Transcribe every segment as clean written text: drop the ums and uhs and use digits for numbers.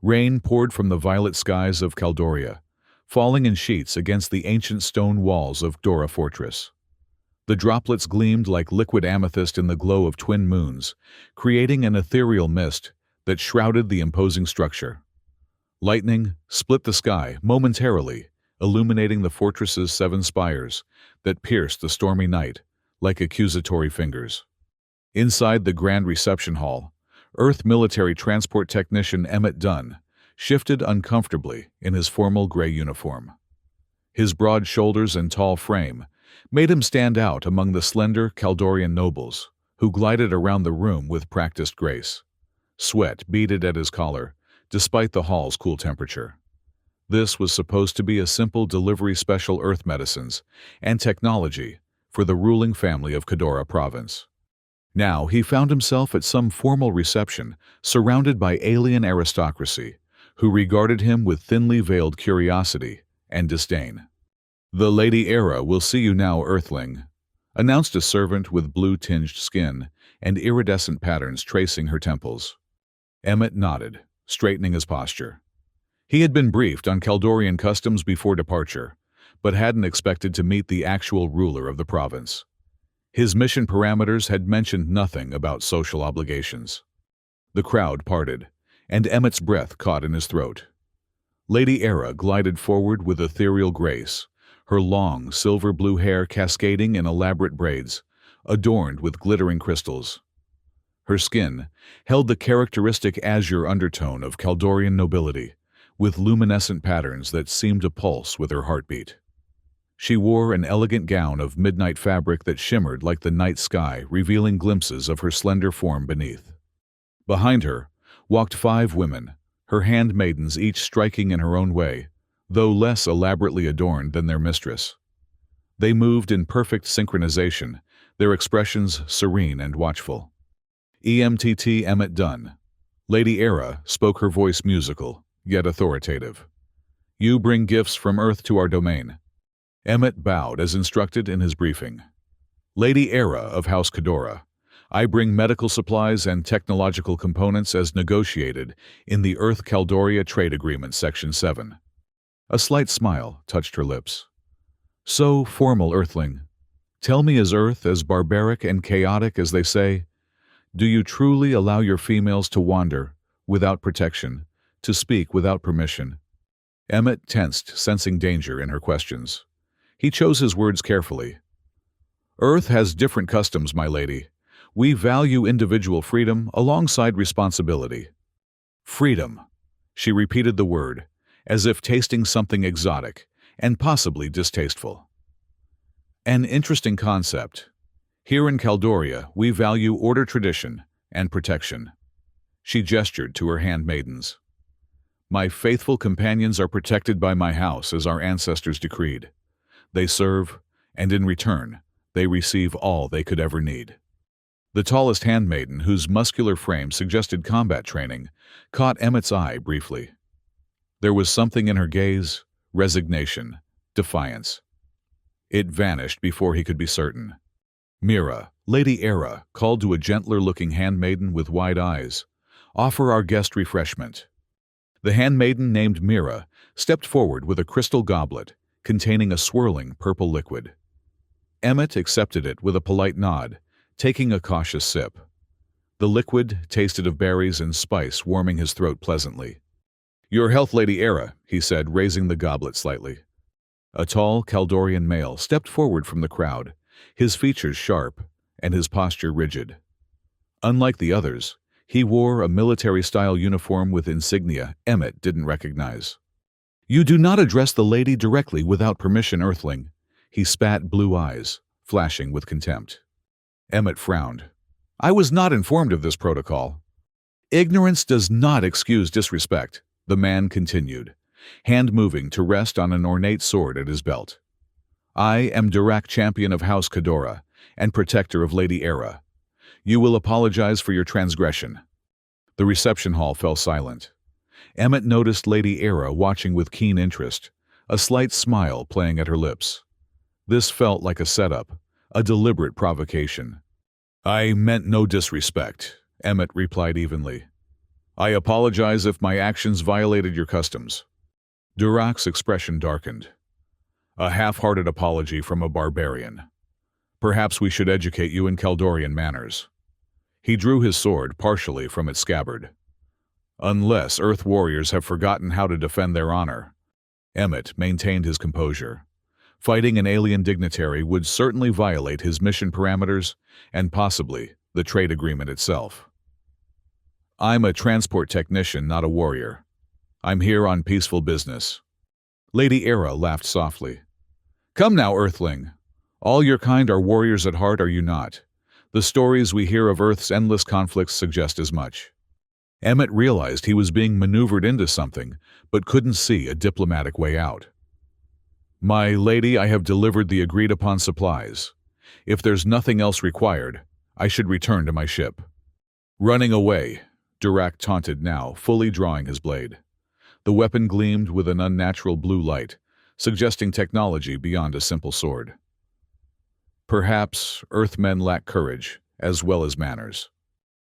Rain poured from the violet skies of Caldoria, falling in sheets against the ancient stone walls of Dora Fortress. The droplets gleamed like liquid amethyst in the glow of twin moons, creating an ethereal mist that shrouded the imposing structure. Lightning split the sky momentarily, illuminating the fortress's 7 spires that pierced the stormy night like accusatory fingers. Inside the grand reception hall, Earth military transport technician Emmett Dunn shifted uncomfortably in his formal gray uniform. His broad shoulders and tall frame made him stand out among the slender Caldorian nobles who glided around the room with practiced grace. Sweat beaded at his collar, despite the hall's cool temperature. This was supposed to be a simple delivery special Earth medicines and technology for the ruling family of Cadora Province. Now he found himself at some formal reception surrounded by alien aristocracy who regarded him with thinly veiled curiosity and disdain. "The Lady Era will see you now, Earthling," announced a servant with blue-tinged skin and iridescent patterns tracing her temples. Emmett nodded, straightening his posture. He had been briefed on Caldorian customs before departure, but hadn't expected to meet the actual ruler of the province. His mission parameters had mentioned nothing about social obligations. The crowd parted, and Emmett's breath caught in his throat. Lady Era glided forward with ethereal grace, her long, silver-blue hair cascading in elaborate braids, adorned with glittering crystals. Her skin held the characteristic azure undertone of Caldorian nobility, with luminescent patterns that seemed to pulse with her heartbeat. She wore an elegant gown of midnight fabric that shimmered like the night sky, revealing glimpses of her slender form beneath. Behind her walked 5 women, her handmaidens each striking in her own way, though less elaborately adorned than their mistress. They moved in perfect synchronization, their expressions serene and watchful. "EMTT Emmett Dunn." Lady Era spoke, her voice musical, yet authoritative. "You bring gifts from Earth to our domain." Emmett bowed as instructed in his briefing. "Lady Era of House Cadora, I bring medical supplies and technological components as negotiated in the Earth Caldoria Trade Agreement Section 7. A slight smile touched her lips. "So formal, Earthling. Tell me, is Earth as barbaric and chaotic as they say? Do you truly allow your females to wander, without protection, to speak without permission?" Emmett tensed, sensing danger in her questions. He chose his words carefully. "Earth has different customs, my lady. We value individual freedom alongside responsibility." "Freedom." She repeated the word, as if tasting something exotic and possibly distasteful. "An interesting concept. Here in Caldoria, we value order, tradition, and protection." She gestured to her handmaidens. "My faithful companions are protected by my house as our ancestors decreed. They serve, and in return, they receive all they could ever need." The tallest handmaiden, whose muscular frame suggested combat training, caught Emmett's eye briefly. There was something in her gaze, resignation, defiance. It vanished before he could be certain. "Mira, Lady Era," called to a gentler-looking handmaiden with wide eyes, "offer our guest refreshment." The handmaiden named Mira stepped forward with a crystal goblet containing a swirling purple liquid. Emmett accepted it with a polite nod, taking a cautious sip. The liquid tasted of berries and spice, warming his throat pleasantly. "Your health, Lady Era," he said, raising the goblet slightly. A tall Caldorian male stepped forward from the crowd, his features sharp and his posture rigid. Unlike the others, he wore a military-style uniform with insignia Emmett didn't recognize. "You do not address the lady directly without permission, Earthling." He spat, blue eyes flashing with contempt. Emmett frowned. "I was not informed of this protocol." "Ignorance does not excuse disrespect," the man continued, hand moving to rest on an ornate sword at his belt. "I am Dirac, champion of House Cadora and protector of Lady Era. You will apologize for your transgression." The reception hall fell silent. Emmett noticed Lady Era watching with keen interest, a slight smile playing at her lips. This felt like a setup, a deliberate provocation. "I meant no disrespect," Emmett replied evenly. I apologize if my actions violated your customs. Durak's expression darkened. A half-hearted apology from a barbarian. Perhaps we should educate you in Caldorian manners. He drew his sword partially from its scabbard. Unless Earth warriors have forgotten how to defend their honor. Emmett maintained his composure. Fighting an alien dignitary would certainly violate his mission parameters and possibly the trade agreement itself. I'm a transport technician, not a warrior. I'm here on peaceful business. Lady Era laughed softly. Come now, Earthling. All your kind are warriors at heart, are you not? The stories we hear of Earth's endless conflicts suggest as much. Emmett realized he was being maneuvered into something, but couldn't see a diplomatic way out. My lady, I have delivered the agreed-upon supplies. If there's nothing else required, I should return to my ship. Running away, Durak taunted now, fully drawing his blade. The weapon gleamed with an unnatural blue light, suggesting technology beyond a simple sword. Perhaps Earthmen lack courage, as well as manners.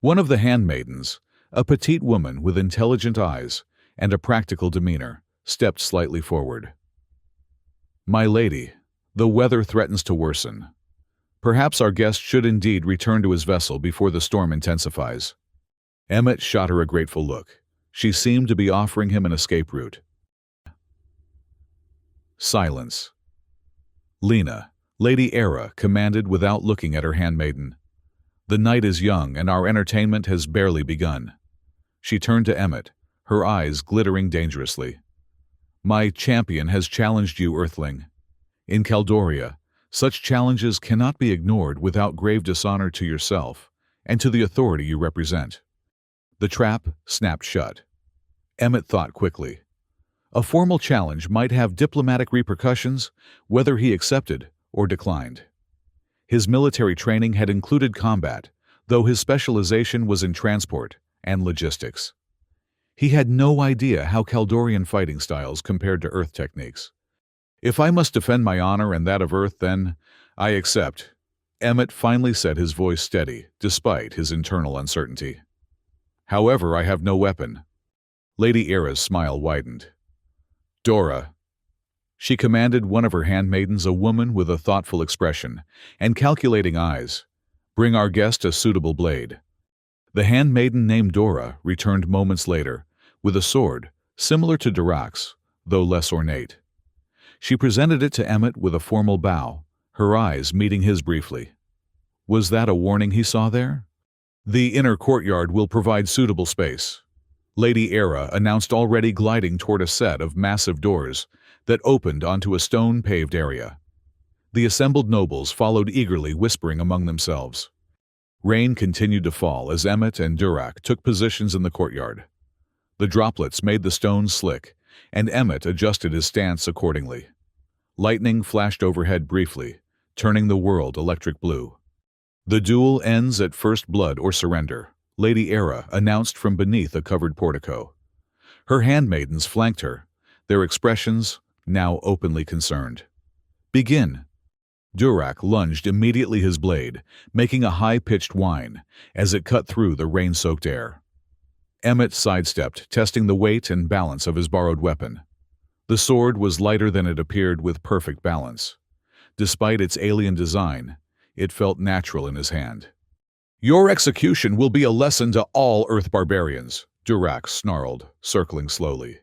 One of the handmaidens, a petite woman with intelligent eyes and a practical demeanor, stepped slightly forward. My lady, the weather threatens to worsen. Perhaps our guest should indeed return to his vessel before the storm intensifies. Emmett shot her a grateful look. She seemed to be offering him an escape route. Silence. Lena, Lady Era, commanded without looking at her handmaiden. The night is young and our entertainment has barely begun. She turned to Emmett, her eyes glittering dangerously. My champion has challenged you, Earthling. In Caldoria, such challenges cannot be ignored without grave dishonor to yourself and to the authority you represent. The trap snapped shut. Emmett thought quickly. A formal challenge might have diplomatic repercussions, whether he accepted or declined. His military training had included combat, though his specialization was in transport and logistics. He had no idea how Caldorian fighting styles compared to Earth techniques. If I must defend my honor and that of Earth, then I accept. Emmett finally said, his voice steady, despite his internal uncertainty. However, I have no weapon. Lady Era's smile widened. Dora. She commanded one of her handmaidens, a woman with a thoughtful expression and calculating eyes. Bring our guest a suitable blade. The handmaiden named Dora returned moments later, with a sword, similar to Durak's, though less ornate. She presented it to Emmett with a formal bow, her eyes meeting his briefly. Was that a warning he saw there? The inner courtyard will provide suitable space. Lady Era announced, already gliding toward a set of massive doors that opened onto a stone-paved area. The assembled nobles followed eagerly, whispering among themselves. Rain continued to fall as Emmett and Durak took positions in the courtyard. The droplets made the stones slick, and Emmett adjusted his stance accordingly. Lightning flashed overhead briefly, turning the world electric blue. The duel ends at first blood or surrender, Lady Era announced from beneath a covered portico. Her handmaidens flanked her, their expressions now openly concerned. Begin. Durak lunged immediately, his blade, making a high-pitched whine as it cut through the rain-soaked air. Emmett sidestepped, testing the weight and balance of his borrowed weapon. The sword was lighter than it appeared, with perfect balance. Despite its alien design, it felt natural in his hand. Your execution will be a lesson to all Earth barbarians, Durak snarled, circling slowly.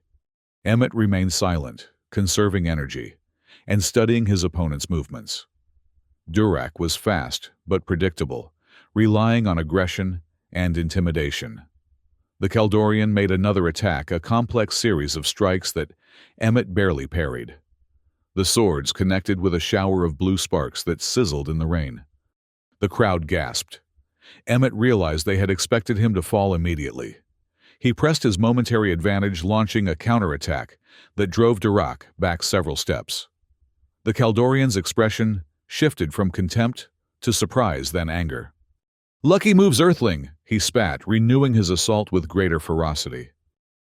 Emmett remained silent, conserving energy, and studying his opponent's movements. Durak was fast but predictable, relying on aggression and intimidation. The Caldorian made another attack, a complex series of strikes that Emmett barely parried. The swords connected with a shower of blue sparks that sizzled in the rain. The crowd gasped. Emmett realized they had expected him to fall immediately. He pressed his momentary advantage, launching a counterattack that drove Durak back several steps. The Caldorian's expression shifted from contempt to surprise, then anger. Lucky moves, Earthling, he spat, renewing his assault with greater ferocity.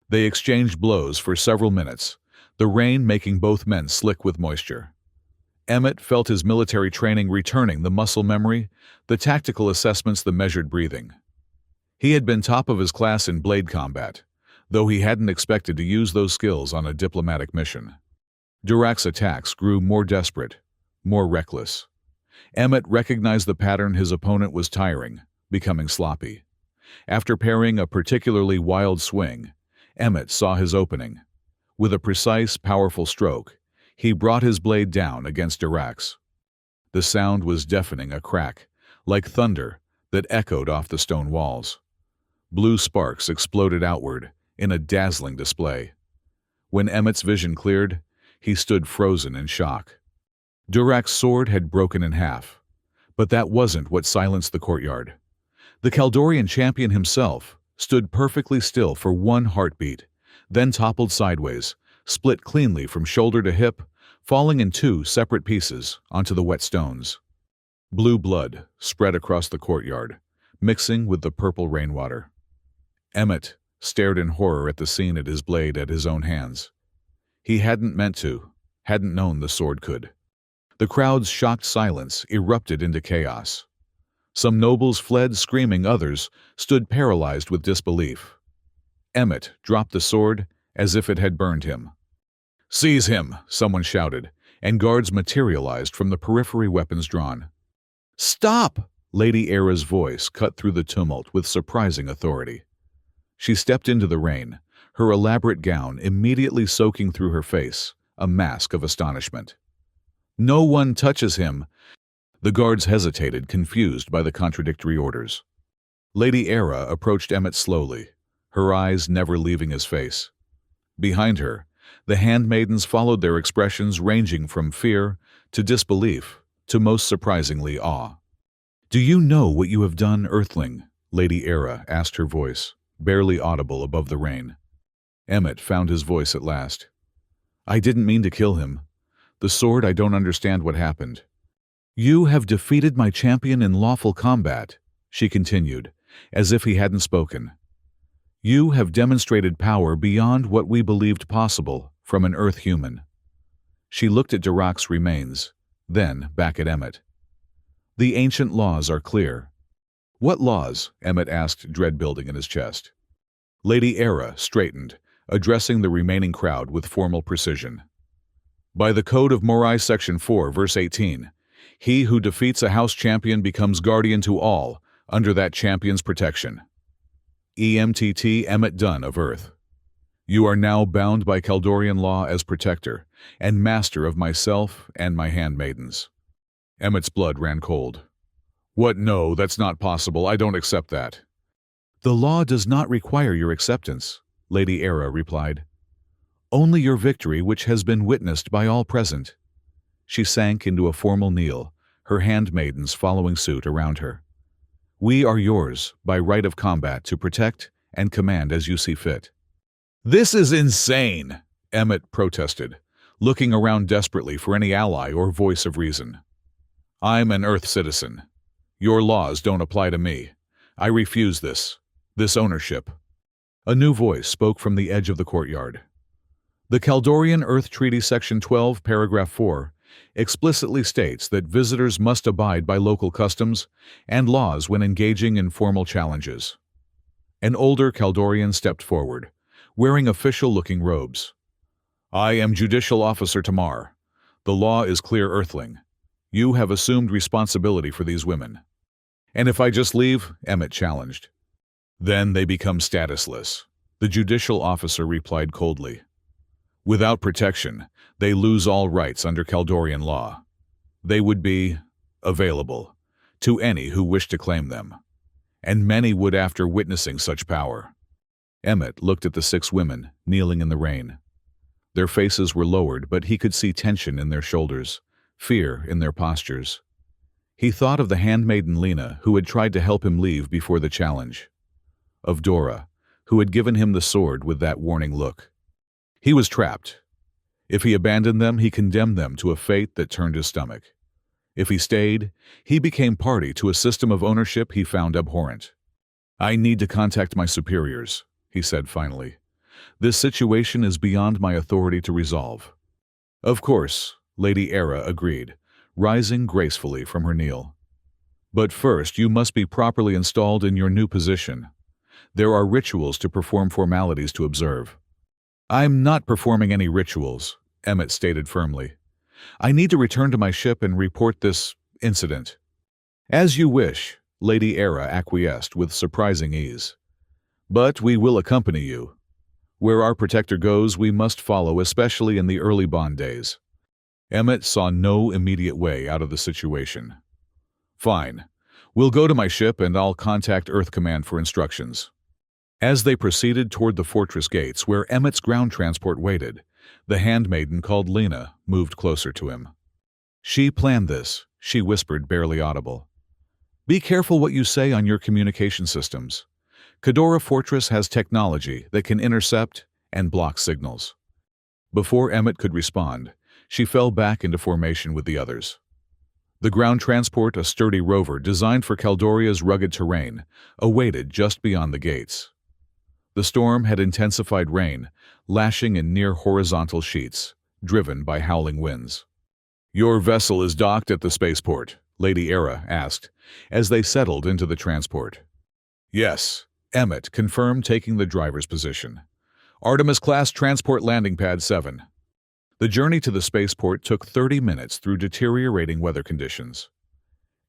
They exchanged blows for several minutes, the rain making both men slick with moisture. Emmett felt his military training returning, the muscle memory, the tactical assessments, the measured breathing. He had been top of his class in blade combat, though he hadn't expected to use those skills on a diplomatic mission. Durak's attacks grew more desperate, more reckless. Emmett recognized the pattern his opponent was tiring, becoming sloppy. After parrying a particularly wild swing, Emmett saw his opening. With a precise, powerful stroke, he brought his blade down against Durak's. The sound was deafening, a crack, like thunder, that echoed off the stone walls. Blue sparks exploded outward in a dazzling display. When Emmett's vision cleared, he stood frozen in shock. Durak's sword had broken in half, but that wasn't what silenced the courtyard. The Kaldorian champion himself stood perfectly still for one heartbeat, then toppled sideways, split cleanly from shoulder to hip, falling in two separate pieces onto the wet stones. Blue blood spread across the courtyard, mixing with the purple rainwater. Emmett stared in horror at the scene, at his blade at his own hands. He hadn't meant to, hadn't known the sword could. The crowd's shocked silence erupted into chaos. Some nobles fled screaming, others stood paralyzed with disbelief. Emmett dropped the sword as if it had burned him. "Seize him!" someone shouted, and guards materialized from the periphery, weapons drawn. "Stop!" Lady Era's voice cut through the tumult with surprising authority. She stepped into the rain, her elaborate gown immediately soaking through her face, a mask of astonishment. "No one touches him!" The guards hesitated, confused by the contradictory orders. Lady Era approached Emmett slowly, her eyes never leaving his face. Behind her, the handmaidens followed, their expressions ranging from fear to disbelief to, most surprisingly, awe. "Do you know what you have done, Earthling?" Lady Era asked, her voice barely audible above the rain. Emmett found his voice at last. "I didn't mean to kill him. The sword, I don't understand what happened." "You have defeated my champion in lawful combat," she continued, as if he hadn't spoken. "You have demonstrated power beyond what we believed possible from an Earth human." She looked at Durak's remains, then back at Emmett. "The ancient laws are clear." "What laws?" Emmett asked, dread building in his chest. Lady Era straightened, addressing the remaining crowd with formal precision. "By the Code of Morai, Section 4, Verse 18, he who defeats a house champion becomes guardian to all under that champion's protection. EMTT Emmett Dunn of Earth. You are now bound by Kaldorian law as protector and master of myself and my handmaidens." Emmett's blood ran cold. "What? No, that's not possible. I don't accept that." "The law does not require your acceptance," Lady Era replied. "Only your victory, which has been witnessed by all present." She sank into a formal kneel, her handmaidens following suit around her. "We are yours, by right of combat, to protect and command as you see fit." "This is insane!" Emmett protested, looking around desperately for any ally or voice of reason. "I'm an Earth citizen. Your laws don't apply to me. I refuse this ownership." A new voice spoke from the edge of the courtyard. "The Kaldorian Earth Treaty Section 12, Paragraph 4, explicitly states that visitors must abide by local customs and laws when engaging in formal challenges." An older Kaldorian stepped forward, wearing official-looking robes. "I am Judicial Officer Tamar. The law is clear, Earthling. You have assumed responsibility for these women." "And if I just leave?" Emmett challenged. "Then they become statusless," the judicial officer replied coldly. "Without protection, they lose all rights under Kaldorian law. They would be available to any who wish to claim them, and many would after witnessing such power." Emmett looked at the 6 women kneeling in the rain. Their faces were lowered, but he could see tension in their shoulders, fear in their postures. He thought of the handmaiden Lena, who had tried to help him leave before the challenge. Of Dora, who had given him the sword with that warning look. He was trapped. If he abandoned them, he condemned them to a fate that turned his stomach. If he stayed, he became party to a system of ownership he found abhorrent. "I need to contact my superiors," he said finally. "This situation is beyond my authority to resolve." "Of course," Lady Era agreed, rising gracefully from her kneel. "But first you must be properly installed in your new position. There are rituals to perform, formalities to observe. I'm not performing any rituals, Emmett stated firmly. I need to return to my ship and report this incident. As you wish, Lady Era acquiesced with surprising ease. But we will accompany you. Where our protector goes, we must follow, especially in the early Bond days. Emmett saw no immediate way out of the situation. Fine. We'll go to my ship and I'll contact Earth Command for instructions. As they proceeded toward the fortress gates where Emmett's ground transport waited, the handmaiden called Lena moved closer to him. She planned this, she whispered, barely audible. Be careful what you say on your communication systems. Khadora Fortress has technology that can intercept and block signals. Before Emmett could respond, she fell back into formation with the others. The ground transport, a sturdy rover designed for Caldoria's rugged terrain, awaited just beyond the gates. The storm had intensified rain, lashing in near-horizontal sheets, driven by howling winds. Your vessel is docked at the spaceport, Lady Era asked, as they settled into the transport. Yes, Emmett confirmed, taking the driver's position. Artemis-class transport landing pad 7. The journey to the spaceport took 30 minutes through deteriorating weather conditions.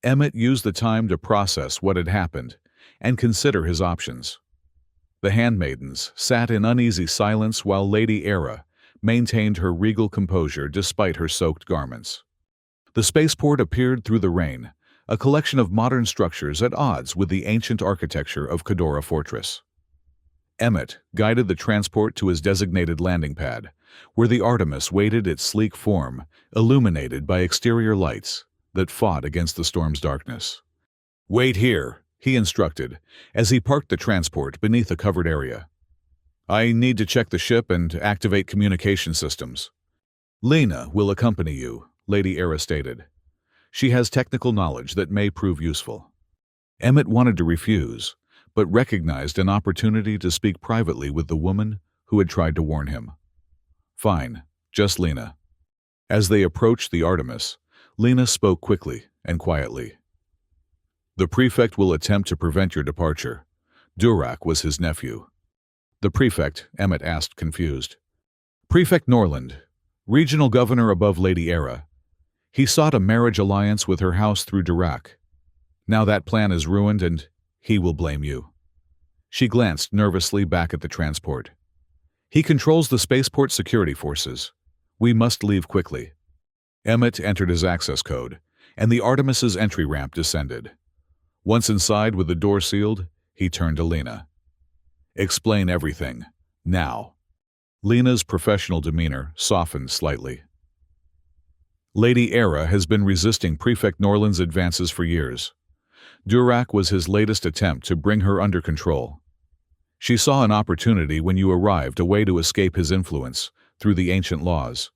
Emmett used the time to process what had happened and consider his options. The handmaidens sat in uneasy silence while Lady Era maintained her regal composure despite her soaked garments. The spaceport appeared through the rain, a collection of modern structures at odds with the ancient architecture of Khadora Fortress. Emmett guided the transport to his designated landing pad, where the Artemis waited, its sleek form illuminated by exterior lights that fought against the storm's darkness. Wait here, he instructed, as he parked the transport beneath a covered area. I need to check the ship and activate communication systems. Lena will accompany you, Lady Era stated. She has technical knowledge that may prove useful. Emmett wanted to refuse, but recognized an opportunity to speak privately with the woman who had tried to warn him. Fine, just Lena. As they approached the Artemis, Lena spoke quickly and quietly. The prefect will attempt to prevent your departure. Durak was his nephew. The prefect, Emmett asked, confused. Prefect Norland, regional governor above Lady Era. He sought a marriage alliance with her house through Durak. Now that plan is ruined and he will blame you. She glanced nervously back at the transport. He controls the spaceport security forces. We must leave quickly. Emmett entered his access code, and the Artemis's entry ramp descended. Once inside with the door sealed, he turned to Lena. Explain everything, now. Lena's professional demeanor softened slightly. Lady Era has been resisting Prefect Norland's advances for years. Durak was his latest attempt to bring her under control. She saw an opportunity when you arrived, a way to escape his influence through the ancient laws.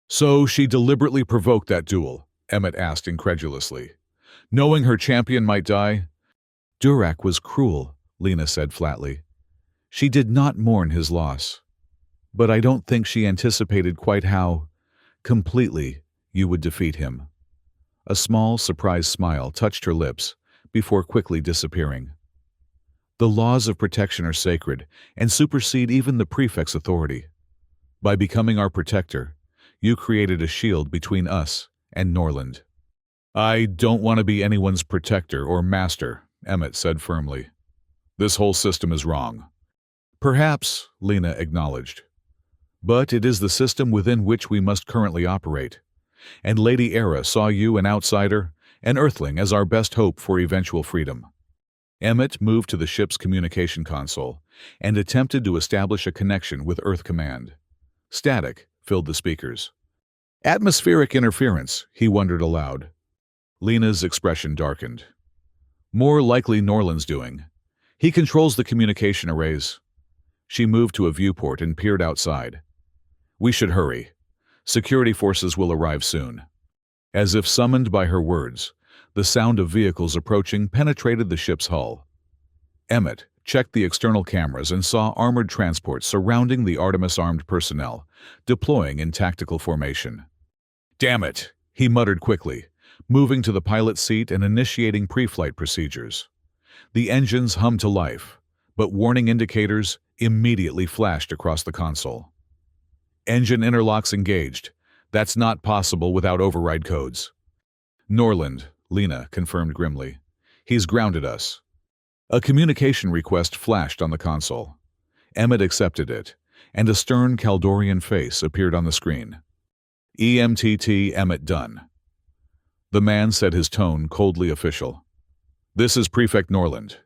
So she deliberately provoked that duel, Emmett asked incredulously. Knowing her champion might die? Durak was cruel, Lena said flatly. She did not mourn his loss. But I don't think she anticipated quite how, completely, you would defeat him. A small, surprised smile touched her lips before quickly disappearing. The laws of protection are sacred and supersede even the prefect's authority. By becoming our protector, you created a shield between us and Norland. I don't want to be anyone's protector or master, Emmett said firmly. This whole system is wrong. Perhaps, Lena acknowledged. But it is the system within which we must currently operate. And Lady Era saw you, an outsider, an earthling, as our best hope for eventual freedom. Emmett moved to the ship's communication console and attempted to establish a connection with Earth Command. Static filled the speakers. Atmospheric interference, he wondered aloud. Lena's expression darkened. More likely Norland's doing. He controls the communication arrays. She moved to a viewport and peered outside. We should hurry. Security forces will arrive soon. As if summoned by her words, the sound of vehicles approaching penetrated the ship's hull. Emmett checked the external cameras and saw armored transports surrounding the Artemis armed personnel, deploying in tactical formation. Damn it, he muttered quickly, moving to the pilot's seat and initiating pre-flight procedures. The engines hummed to life, but warning indicators immediately flashed across the console. Engine interlocks engaged. That's not possible without override codes. Norland, Lena confirmed grimly. He's grounded us. A communication request flashed on the console. Emmett accepted it, and a stern Caldorian face appeared on the screen. EMTT Emmett done. The man said, his tone coldly official. This is Prefect Norland.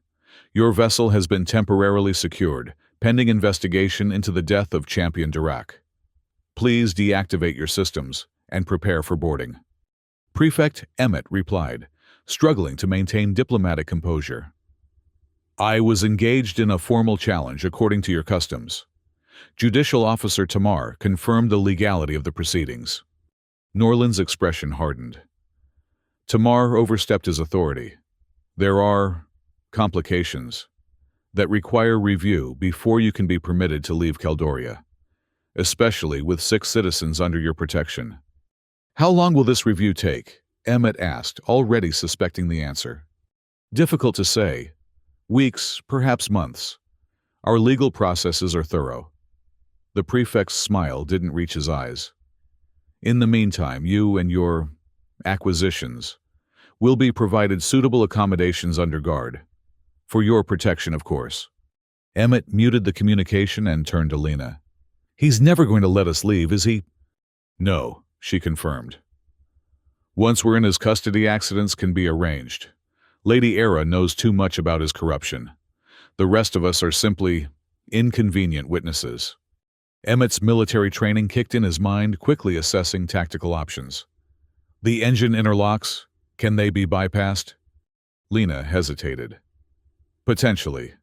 Your vessel has been temporarily secured, pending investigation into the death of Champion Dirac. Please deactivate your systems and prepare for boarding. Prefect Emmett replied, struggling to maintain diplomatic composure. I was engaged in a formal challenge according to your customs. Judicial Officer Tamar confirmed the legality of the proceedings. Norland's expression hardened. Tamar overstepped his authority. There are complications that require review before you can be permitted to leave Caldoria, especially with 6 citizens under your protection. How long will this review take? Emmett asked, already suspecting the answer. Difficult to say. Weeks, perhaps months. Our legal processes are thorough. The prefect's smile didn't reach his eyes. In the meantime, you and your acquisitions will be provided suitable accommodations under guard. For your protection, of course. Emmett muted the communication and turned to Lena. He's never going to let us leave, is he? No, she confirmed. Once we're in his custody, accidents can be arranged. Lady Era knows too much about his corruption. The rest of us are simply inconvenient witnesses. Emmett's military training kicked in his mind, quickly assessing tactical options. The engine interlocks, can they be bypassed? Lena hesitated. Potentially,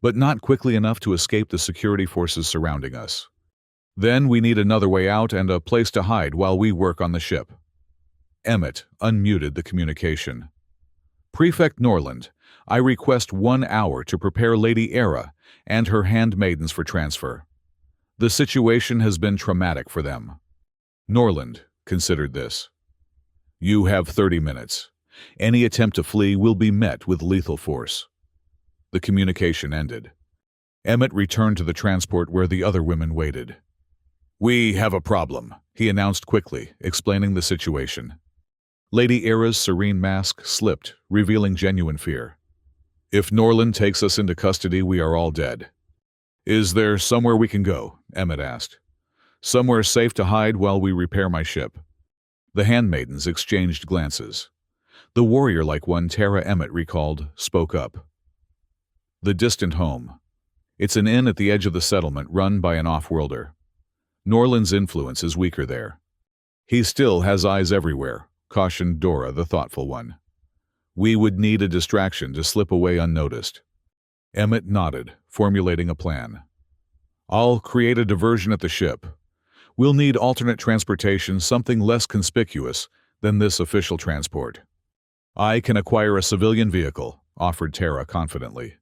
but not quickly enough to escape the security forces surrounding us. Then we need another way out and a place to hide while we work on the ship. Emmett unmuted the communication. Prefect Norland, I request 1 hour to prepare Lady Era and her handmaidens for transfer. The situation has been traumatic for them. Norland considered this. You have 30 minutes. Any attempt to flee will be met with lethal force. The communication ended. Emmett returned to the transport where the other women waited. We have a problem, he announced quickly, explaining the situation. Lady Era's serene mask slipped, revealing genuine fear. If Norland takes us into custody, we are all dead. Is there somewhere we can go? Emmett asked. Somewhere safe to hide while we repair my ship. The handmaidens exchanged glances. The warrior-like one Tara Emmett recalled spoke up. The distant home. It's an inn at the edge of the settlement run by an off-worlder. Norland's influence is weaker there. He still has eyes everywhere, cautioned Dora, the thoughtful one. We would need a distraction to slip away unnoticed. Emmett nodded, formulating a plan. I'll create a diversion at the ship. We'll need alternate transportation, something less conspicuous than this official transport. I can acquire a civilian vehicle, offered Tara confidently.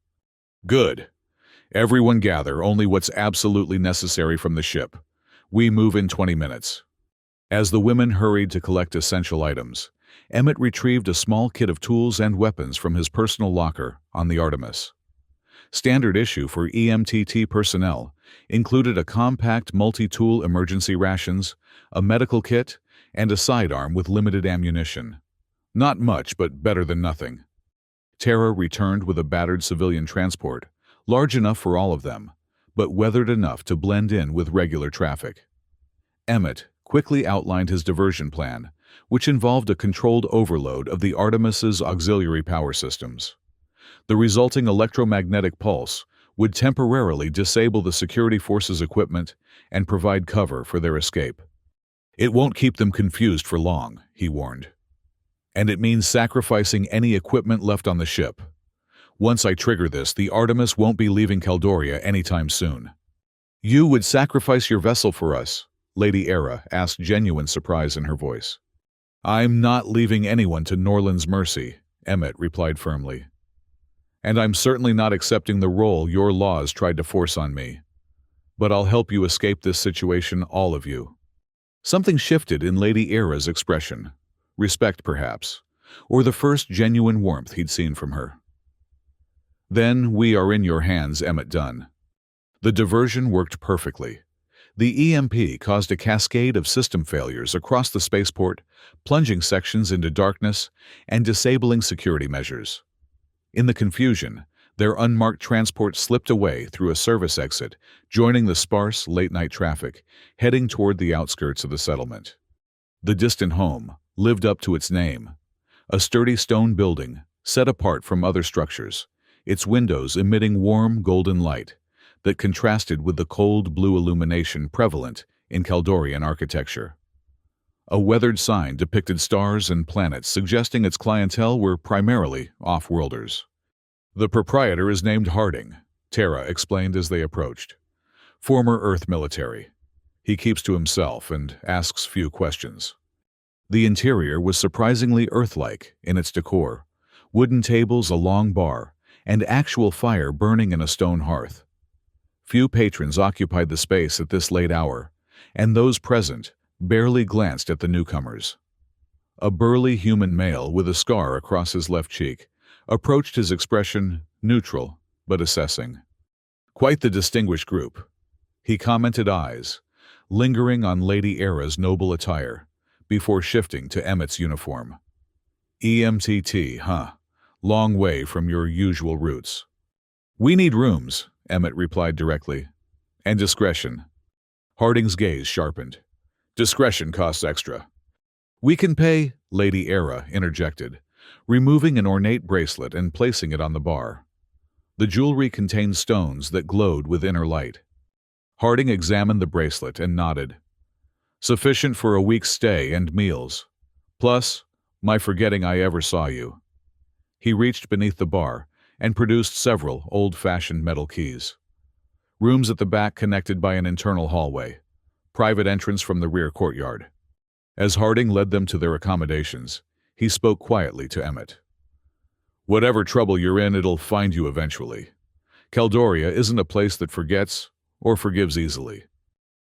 Good. Everyone gather only what's absolutely necessary from the ship. We move in 20 minutes. As the women hurried to collect essential items, Emmett retrieved a small kit of tools and weapons from his personal locker on the Artemis. Standard issue for EMTT personnel included a compact multi-tool emergency rations, a medical kit, and a sidearm with limited ammunition. Not much, but better than nothing. Tara returned with a battered civilian transport, large enough for all of them, but weathered enough to blend in with regular traffic. Emmett quickly outlined his diversion plan, which involved a controlled overload of the Artemis's auxiliary power systems. The resulting electromagnetic pulse would temporarily disable the security forces' equipment and provide cover for their escape. It won't keep them confused for long, he warned. And it means sacrificing any equipment left on the ship. Once I trigger this, the Artemis won't be leaving Caldoria anytime soon. You would sacrifice your vessel for us? Lady Era asked, genuine surprise in her voice. I'm not leaving anyone to Norland's mercy, Emmett replied firmly. And I'm certainly not accepting the role your laws tried to force on me. But I'll help you escape this situation, all of you. Something shifted in Lady Era's expression. Respect, perhaps, or the first genuine warmth he'd seen from her. Then we are in your hands, Emmett Dunn. The diversion worked perfectly. The EMP caused a cascade of system failures across the spaceport, plunging sections into darkness and disabling security measures. In the confusion, their unmarked transport slipped away through a service exit, joining the sparse, late-night traffic, heading toward the outskirts of the settlement. The distant home lived up to its name, a sturdy stone building set apart from other structures, its windows emitting warm, golden light that contrasted with the cold blue illumination prevalent in Caldorian architecture. A weathered sign depicted stars and planets, suggesting its clientele were primarily off-worlders. The proprietor is named Harding, Tara explained as they approached. Former Earth military. He keeps to himself and asks few questions. The interior was surprisingly Earth-like in its decor, wooden tables, a long bar, and actual fire burning in a stone hearth. Few patrons occupied the space at this late hour, and those present barely glanced at the newcomers. A burly human male with a scar across his left cheek approached, his expression neutral but assessing. Quite the distinguished group. He commented, eyes lingering on Lady Era's noble attire before shifting to Emmett's uniform. EMTT, huh? Long way from your usual routes. We need rooms, Emmett replied directly. And discretion. Harding's gaze sharpened. Discretion costs extra. We can pay, Lady Era interjected, removing an ornate bracelet and placing it on the bar. The jewelry contained stones that glowed with inner light. Harding examined the bracelet and nodded. Sufficient for a week's stay and meals. Plus, my forgetting I ever saw you. He reached beneath the bar and produced several old-fashioned metal keys. Rooms at the back connected by an internal hallway. Private entrance from the rear courtyard. As Harding led them to their accommodations, he spoke quietly to Emmett. Whatever trouble you're in, it'll find you eventually. Caldoria isn't a place that forgets or forgives easily.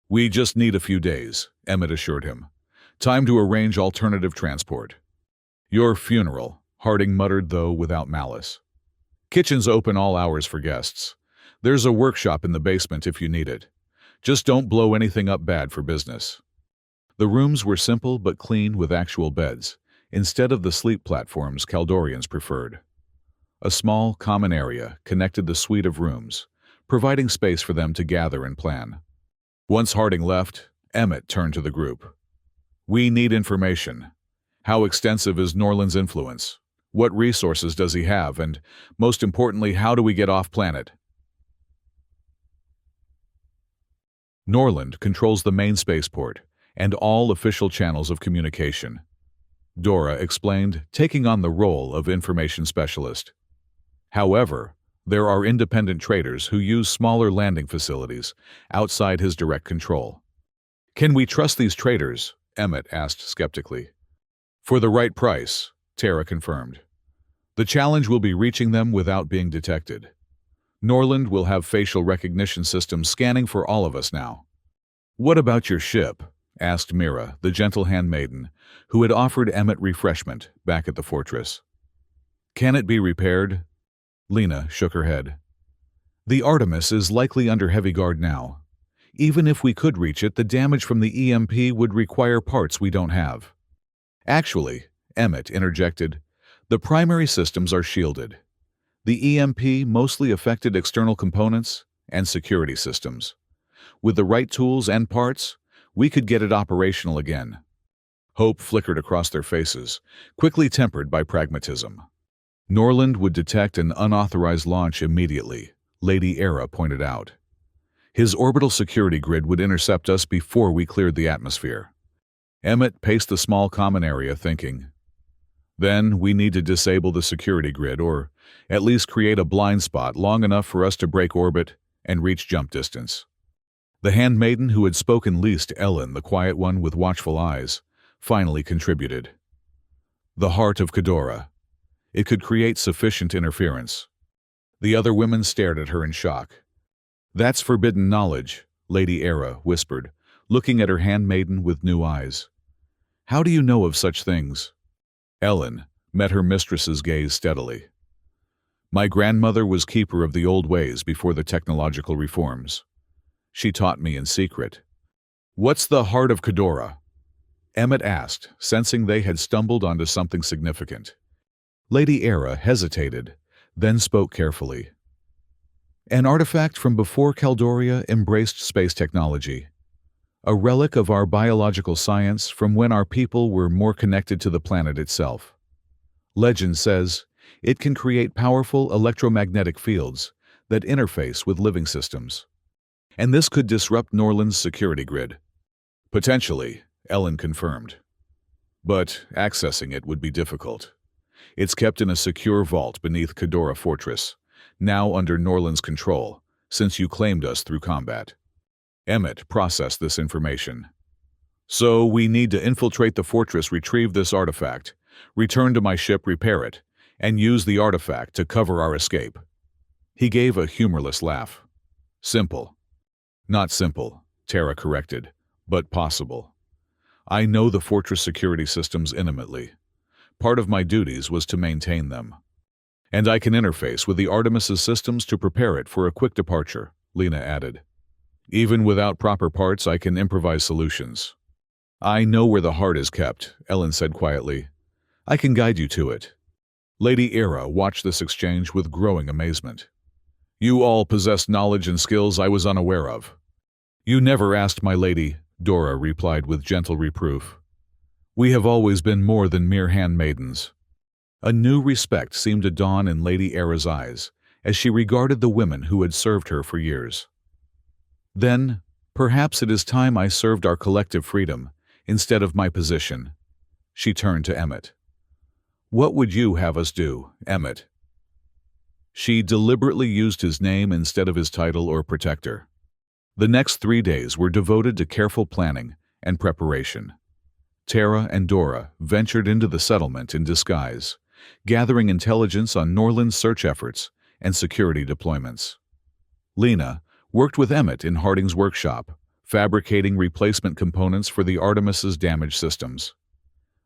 We just need a few days, Emmett assured him. Time to arrange alternative transport. Your funeral, Harding muttered, though without malice. Kitchen's open all hours for guests. There's a workshop in the basement if you need it. Just don't blow anything up bad for business. The rooms were simple but clean, with actual beds, instead of the sleep platforms Caldorians preferred. A small, common area connected the suite of rooms, providing space for them to gather and plan. Once Harding left, Emmett turned to the group. We need information. How extensive is Norland's influence? What resources does he have? And, most importantly, how do we get off planet? Norland controls the main spaceport and all official channels of communication, Dora explained, taking on the role of information specialist. However, there are independent traders who use smaller landing facilities outside his direct control. Can we trust these traders? Emmett asked skeptically. For the right price, Tara confirmed. The challenge will be reaching them without being detected. Norland will have facial recognition systems scanning for all of us now. What about your ship? Asked Mira, the gentle handmaiden, who had offered Emmett refreshment back at the fortress. Can it be repaired? Lena shook her head. The Artemis is likely under heavy guard now. Even if we could reach it, the damage from the EMP would require parts we don't have. Actually, Emmett interjected, the primary systems are shielded. The EMP mostly affected external components and security systems. With the right tools and parts, we could get it operational again. Hope flickered across their faces, quickly tempered by pragmatism. Norland would detect an unauthorized launch immediately, Lady Era pointed out. His orbital security grid would intercept us before we cleared the atmosphere. Emmett paced the small common area, thinking. Then we need to disable the security grid, or at least create a blind spot long enough for us to break orbit and reach jump distance. The handmaiden who had spoken least, Ellen, the quiet one with watchful eyes, finally contributed. The heart of Cadora. It could create sufficient interference. The other women stared at her in shock. That's forbidden knowledge, Lady Era whispered, looking at her handmaiden with new eyes. How do you know of such things? Ellen met her mistress's gaze steadily. My grandmother was keeper of the old ways before the technological reforms. She taught me in secret. What's the heart of Cadora? Emmett asked, sensing they had stumbled onto something significant. Lady Era hesitated, then spoke carefully. An artifact from before Caldoria embraced space technology. A relic of our biological science from when our people were more connected to the planet itself. Legend says it can create powerful electromagnetic fields that interface with living systems. And this could disrupt Norland's security grid. Potentially, Ellen confirmed. But accessing it would be difficult. It's kept in a secure vault beneath Cadora Fortress, now under Norland's control, since you claimed us through combat. Emmett processed this information. So we need to infiltrate the fortress, retrieve this artifact, return to my ship, repair it, and use the artifact to cover our escape. He gave a humorless laugh. Simple. Not simple, Tara corrected, but possible. I know the fortress security systems intimately. Part of my duties was to maintain them. And I can interface with the Artemis's systems to prepare it for a quick departure, Lena added. Even without proper parts, I can improvise solutions. I know where the heart is kept, Ellen said quietly. I can guide you to it. Lady Era watched this exchange with growing amazement. You all possess knowledge and skills I was unaware of. You never asked, my lady, Dora replied with gentle reproof. We have always been more than mere handmaidens. A new respect seemed to dawn in Lady Era's eyes as she regarded the women who had served her for years. Then, perhaps it is time I served our collective freedom instead of my position. She turned to Emmett. What would you have us do, Emmett? She deliberately used his name instead of his title or protector. The next 3 days were devoted to careful planning and preparation. Tara and Dora ventured into the settlement in disguise, gathering intelligence on Norland's search efforts and security deployments. Lena worked with Emmett in Harding's workshop, fabricating replacement components for the Artemis's damaged systems.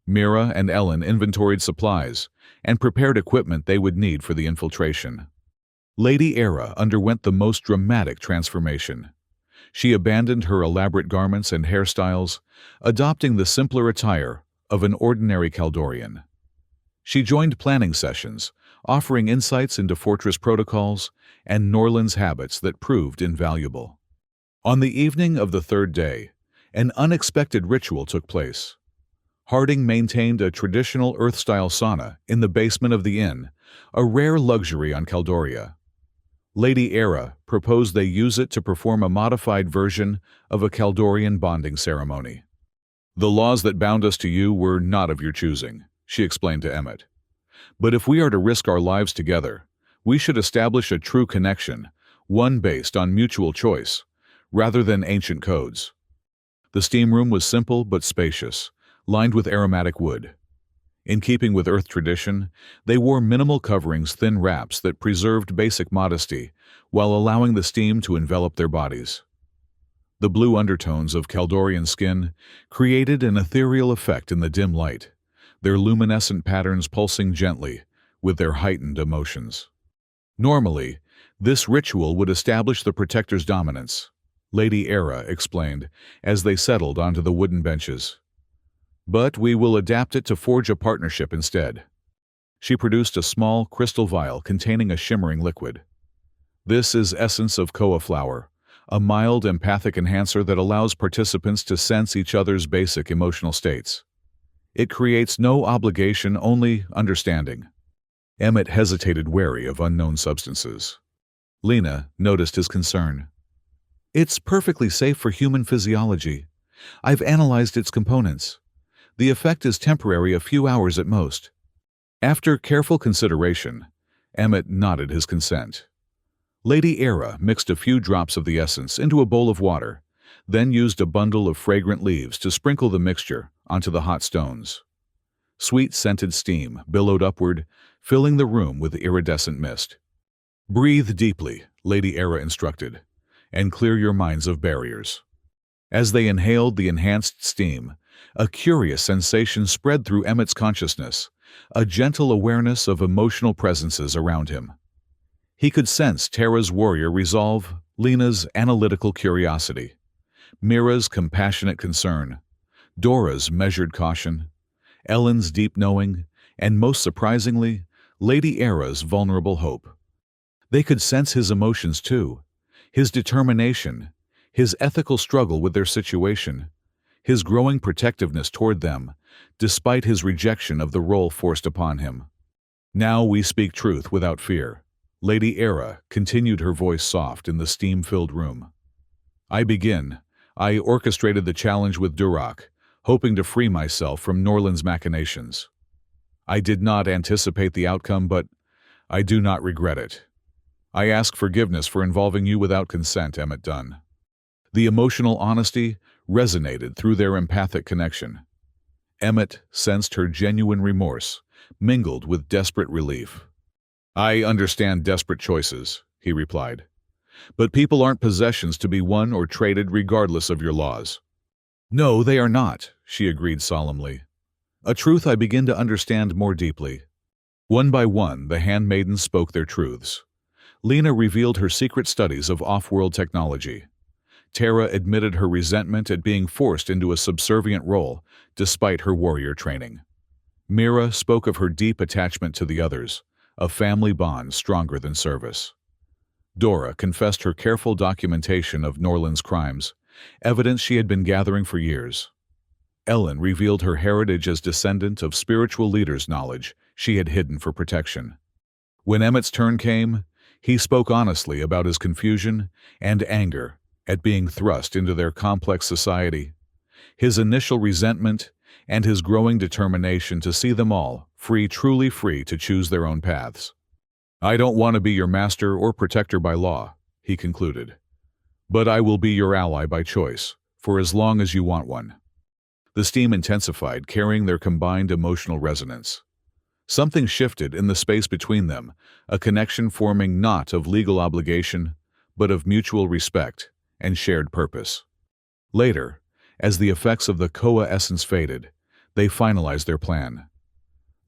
Mira and Ellen inventoried supplies and prepared equipment they would need for the infiltration. Lady Era underwent the most dramatic transformation. She abandoned her elaborate garments and hairstyles, adopting the simpler attire of an ordinary Caldorian. She joined planning sessions, offering insights into fortress protocols and Norland's habits that proved invaluable. On the evening of the third day, an unexpected ritual took place. Harding maintained a traditional Earth-style sauna in the basement of the inn, a rare luxury on Caldoria. Lady Era proposed they use it to perform a modified version of a Caldorian bonding ceremony. The laws that bound us to you were not of your choosing, she explained to Emmett. But if we are to risk our lives together, we should establish a true connection, one based on mutual choice, rather than ancient codes. The steam room was simple but spacious, lined with aromatic wood. In keeping with Earth tradition, they wore minimal coverings, thin wraps that preserved basic modesty while allowing the steam to envelop their bodies. The blue undertones of Caldorian skin created an ethereal effect in the dim light, their luminescent patterns pulsing gently with their heightened emotions. Normally, this ritual would establish the Protector's dominance, Lady Era explained as they settled onto the wooden benches. But we will adapt it to forge a partnership instead. She produced a small crystal vial containing a shimmering liquid. This is essence of koa flower, a mild empathic enhancer that allows participants to sense each other's basic emotional states. It creates no obligation, only understanding. Emmett hesitated, wary of unknown substances. Lena noticed his concern. It's perfectly safe for human physiology. I've analyzed its components. The effect is temporary, a few hours at most. After careful consideration, Emmett nodded his consent. Lady Era mixed a few drops of the essence into a bowl of water, then used a bundle of fragrant leaves to sprinkle the mixture onto the hot stones. Sweet scented steam billowed upward, filling the room with iridescent mist. Breathe deeply, Lady Era instructed, and clear your minds of barriers. As they inhaled the enhanced steam, a curious sensation spread through Emmett's consciousness, a gentle awareness of emotional presences around him. He could sense Tara's warrior resolve, Lena's analytical curiosity, Mira's compassionate concern, Dora's measured caution, Ellen's deep knowing, and most surprisingly, Lady Era's vulnerable hope. They could sense his emotions too, his determination, his ethical struggle with their situation, his growing protectiveness toward them, despite his rejection of the role forced upon him. Now we speak truth without fear. Lady Era continued, her voice soft in the steam-filled room. I orchestrated the challenge with Durak, hoping to free myself from Norland's machinations. I did not anticipate the outcome, but I do not regret it. I ask forgiveness for involving you without consent, Emmett Dunn. The emotional honesty resonated through their empathic connection. Emmett sensed her genuine remorse, mingled with desperate relief. I understand desperate choices, he replied. But people aren't possessions to be won or traded regardless of your laws. No, they are not, she agreed solemnly. A truth I begin to understand more deeply. One by one, the handmaidens spoke their truths. Lena revealed her secret studies of off-world technology. Tara admitted her resentment at being forced into a subservient role, despite her warrior training. Mira spoke of her deep attachment to the others, a family bond stronger than service. Dora confessed her careful documentation of Norland's crimes, evidence she had been gathering for years. Ellen revealed her heritage as descendant of spiritual leaders' knowledge she had hidden for protection. When Emmett's turn came, he spoke honestly about his confusion and anger at being thrust into their complex society, his initial resentment, and his growing determination to see them all truly free to choose their own paths. I don't want to be your master or protector by law, he concluded. But I will be your ally by choice, for as long as you want one. The steam intensified, carrying their combined emotional resonance. Something shifted in the space between them, a connection forming not of legal obligation, but of mutual respect and shared purpose. Later, as the effects of the Koa essence faded, they finalized their plan.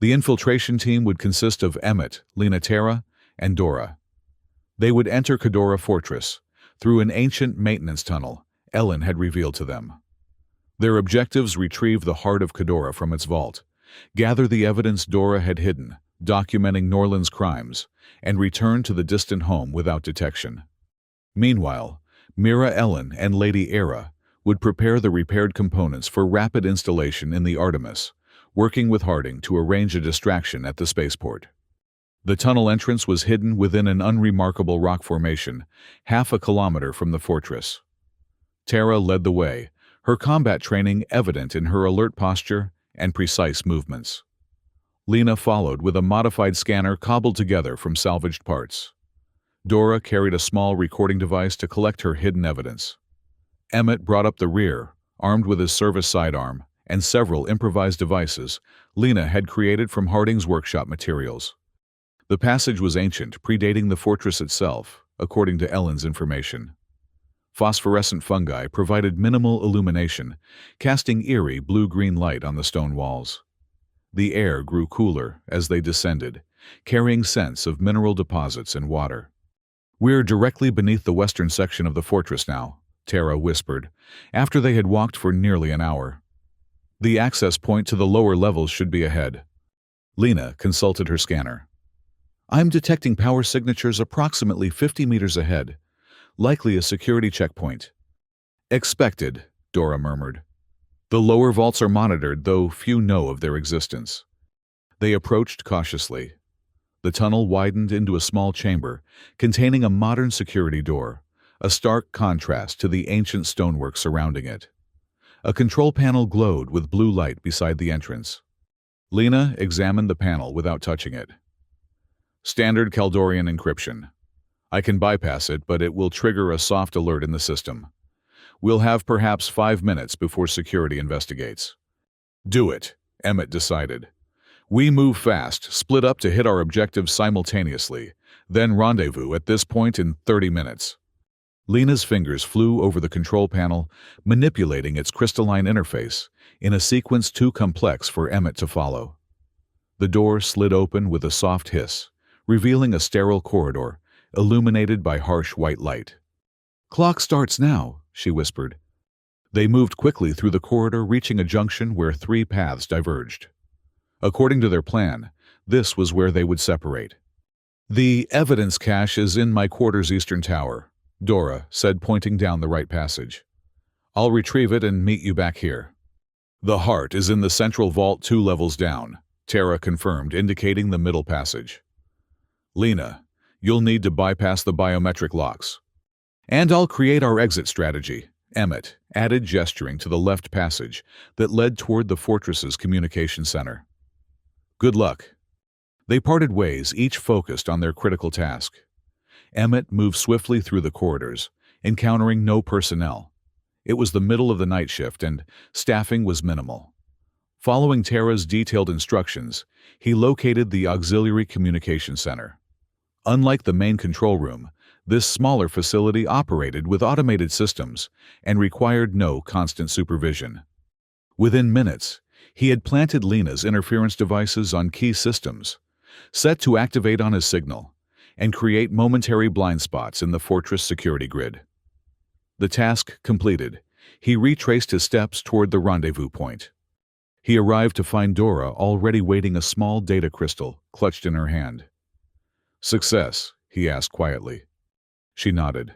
The infiltration team would consist of Emmett, Lena, Tara, and Dora. They would enter Kedora Fortress through an ancient maintenance tunnel Ellen had revealed to them. Their objectives: retrieve the heart of Kedora from its vault, gather the evidence Dora had hidden, documenting Norland's crimes, and return to the distant home without detection. Meanwhile, Mira, Ellen, and Lady Era would prepare the repaired components for rapid installation in the Artemis, working with Harding to arrange a distraction at the spaceport. The tunnel entrance was hidden within an unremarkable rock formation, half a kilometer from the fortress. Tara led the way, her combat training evident in her alert posture and precise movements. Lena followed with a modified scanner cobbled together from salvaged parts. Dora carried a small recording device to collect her hidden evidence. Emmett brought up the rear, armed with his service sidearm and several improvised devices Lena had created from Harding's workshop materials. The passage was ancient, predating the fortress itself, according to Ellen's information. Phosphorescent fungi provided minimal illumination, casting eerie blue-green light on the stone walls. The air grew cooler as they descended, carrying scents of mineral deposits and water. We're directly beneath the western section of the fortress now, Tara whispered, after they had walked for nearly an hour. The access point to the lower levels should be ahead. Lena consulted her scanner. I'm detecting power signatures approximately 50 meters ahead, likely a security checkpoint. Expected, Dora murmured. The lower vaults are monitored, though few know of their existence. They approached cautiously. The tunnel widened into a small chamber containing a modern security door, a stark contrast to the ancient stonework surrounding it. A control panel glowed with blue light beside the entrance. Lena examined the panel without touching it. Standard Caldorian encryption. I can bypass it, but it will trigger a soft alert in the system. We'll have perhaps 5 minutes before security investigates. Do it, Emmett decided. We move fast, split up to hit our objectives simultaneously, then rendezvous at this point in 30 minutes. Lena's fingers flew over the control panel, manipulating its crystalline interface in a sequence too complex for Emmett to follow. The door slid open with a soft hiss, revealing a sterile corridor, illuminated by harsh white light. "Clock starts now," she whispered. They moved quickly through the corridor, reaching a junction where three paths diverged. According to their plan, this was where they would separate. "The evidence cache is in my quarter's eastern tower," Dora said, pointing down the right passage. "I'll retrieve it and meet you back here." "The heart is in the central vault 2 levels down," Tara confirmed, indicating the middle passage. "Lena, you'll need to bypass the biometric locks. And I'll create our exit strategy," Emmett added, gesturing to the left passage that led toward the fortress's communication center. "Good luck." They parted ways, each focused on their critical task. Emmett moved swiftly through the corridors, encountering no personnel. It was the middle of the night shift, and staffing was minimal. Following Tara's detailed instructions, he located the auxiliary communication center. Unlike the main control room, this smaller facility operated with automated systems and required no constant supervision. Within minutes, he had planted Lena's interference devices on key systems, set to activate on his signal, and create momentary blind spots in the fortress security grid. The task completed, he retraced his steps toward the rendezvous point. He arrived to find Dora already waiting, a small data crystal clutched in her hand. "Success?" he asked quietly. She nodded.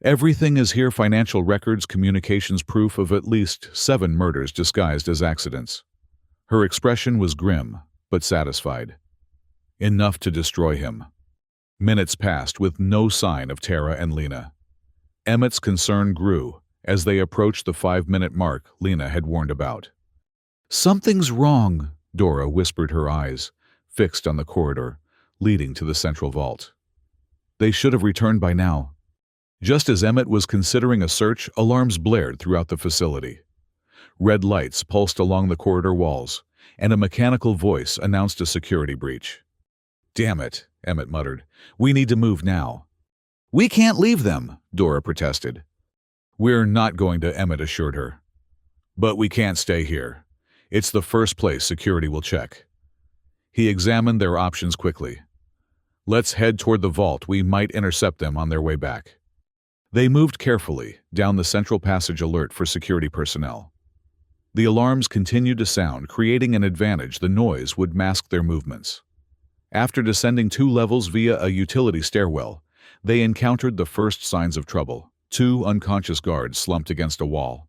"Everything is here: financial records, communications, proof of at least 7 murders disguised as accidents." Her expression was grim, but satisfied. Enough to destroy him. Minutes passed with no sign of Tara and Lena. Emmett's concern grew as they approached the 5-minute mark Lena had warned about. "Something's wrong," Dora whispered, her eyes fixed on the corridor leading to the central vault. They should have returned by now. Just as Emmett was considering a search, alarms blared throughout the facility. Red lights pulsed along the corridor walls, and a mechanical voice announced a security breach. "Damn it," Emmett muttered. "We need to move now." "We can't leave them," Dora protested. "We're not going to," Emmett assured her. "But we can't stay here. It's the first place security will check." He examined their options quickly. "Let's head toward the vault. We might intercept them on their way back." They moved carefully down the central passage, alert for security personnel. The alarms continued to sound, creating an advantage. The noise would mask their movements. After descending 2 levels via a utility stairwell, they encountered the first signs of trouble: 2 unconscious guards slumped against a wall.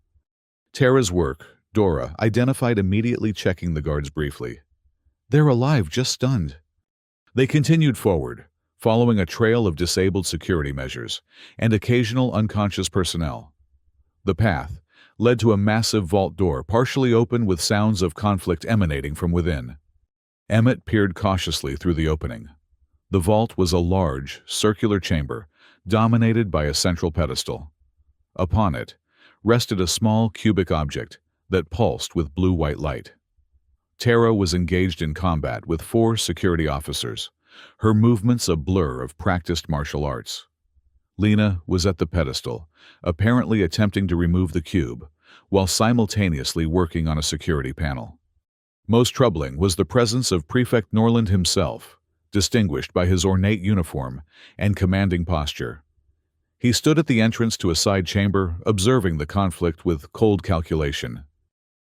Tara's work, Dora identified immediately, checking the guards briefly. "They're alive, just stunned." They continued forward, following a trail of disabled security measures and occasional unconscious personnel. The path led to a massive vault door, partially open, with sounds of conflict emanating from within. Emmett peered cautiously through the opening. The vault was a large, circular chamber, dominated by a central pedestal. Upon it rested a small cubic object that pulsed with blue-white light. Tara was engaged in combat with 4 security officers, her movements a blur of practiced martial arts. Lena was at the pedestal, apparently attempting to remove the cube, while simultaneously working on a security panel. Most troubling was the presence of Prefect Norland himself, distinguished by his ornate uniform and commanding posture. He stood at the entrance to a side chamber, observing the conflict with cold calculation.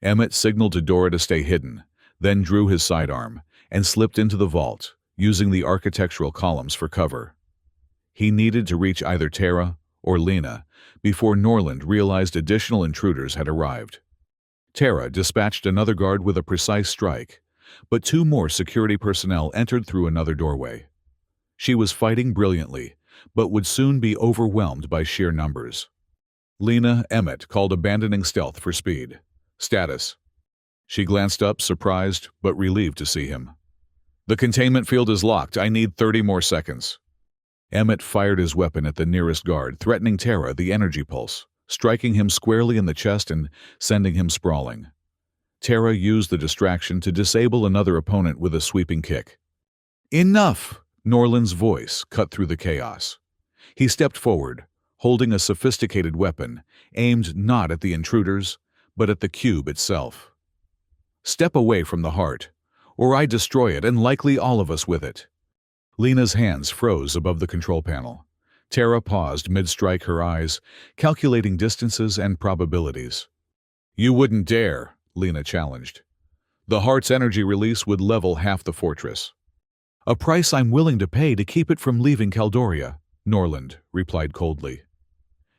Emmett signaled to Dora to stay hidden, then drew his sidearm and slipped into the vault, using the architectural columns for cover. He needed to reach either Tara or Lena before Norland realized additional intruders had arrived. Tara dispatched another guard with a precise strike, but 2 more security personnel entered through another doorway. She was fighting brilliantly, but would soon be overwhelmed by sheer numbers. Lena, Emmett called, abandoning stealth for speed. "Status." She glanced up, surprised but relieved to see him. "The containment field is locked. I need 30 more seconds." Emmett fired his weapon at the nearest guard, threatening Tara the energy pulse, striking him squarely in the chest and sending him sprawling. Tara used the distraction to disable another opponent with a sweeping kick. "Enough!" Norland's voice cut through the chaos. He stepped forward, holding a sophisticated weapon, aimed not at the intruders, but at the cube itself. "Step away from the heart, or I destroy it, and likely all of us with it." Lena's hands froze above the control panel. Tara paused mid-strike, her eyes, calculating distances and probabilities. "You wouldn't dare," Lena challenged. "The heart's energy release would level half the fortress." "A price I'm willing to pay to keep it from leaving Caldoria," Norland replied coldly.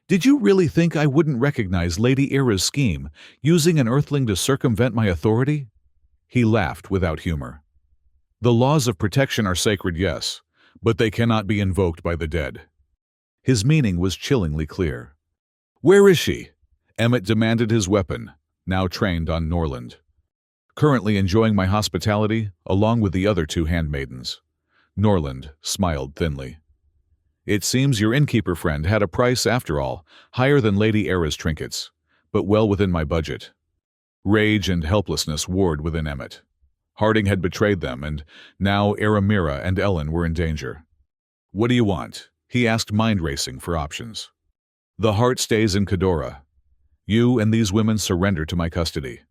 "Did you really think I wouldn't recognize Lady Ira's scheme, using an earthling to circumvent my authority?" He laughed without humor. "The laws of protection are sacred, yes, but they cannot be invoked by the dead." His meaning was chillingly clear. "Where is she?" Emmett demanded, his weapon, now trained on Norland. "Currently enjoying my hospitality, along with the other two handmaidens." Norland smiled thinly. "It seems your innkeeper friend had a price after all, higher than Lady Ira's trinkets, but well within my budget." Rage and helplessness warred within Emmett. Harding had betrayed them, and now Aramira and Ellen were in danger. "What do you want?" he asked, mind-racing for options. "The heart stays in Cadora. You and these women surrender to my custody.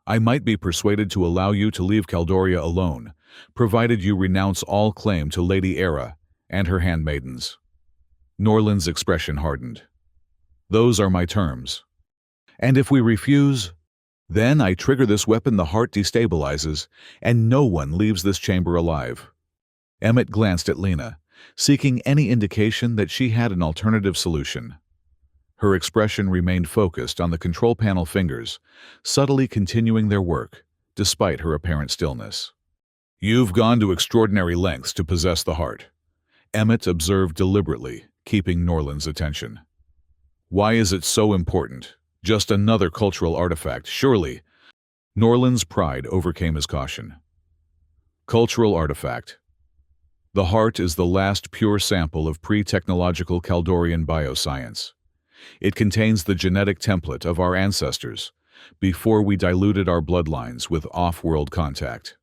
I might be persuaded to allow you to leave Caldoria alone, provided you renounce all claim to Lady Ira and her handmaidens." Norland's expression hardened. "Those are my terms. And if we refuse, then I trigger this weapon, the heart destabilizes, and no one leaves this chamber alive." Emmett glanced at Lena, seeking any indication that she had an alternative solution. Her expression remained focused on the control panel fingers, subtly continuing their work, despite her apparent stillness. "You've gone to extraordinary lengths to possess the heart," Emmett observed deliberately, keeping Norland's attention. "Why is it so important? Just another cultural artifact, surely." Norland's pride overcame his caution. "Cultural artifact. The heart is the last pure sample of pre-technological Caldorian bioscience. It contains the genetic template of our ancestors, before we diluted our bloodlines with off-world contact."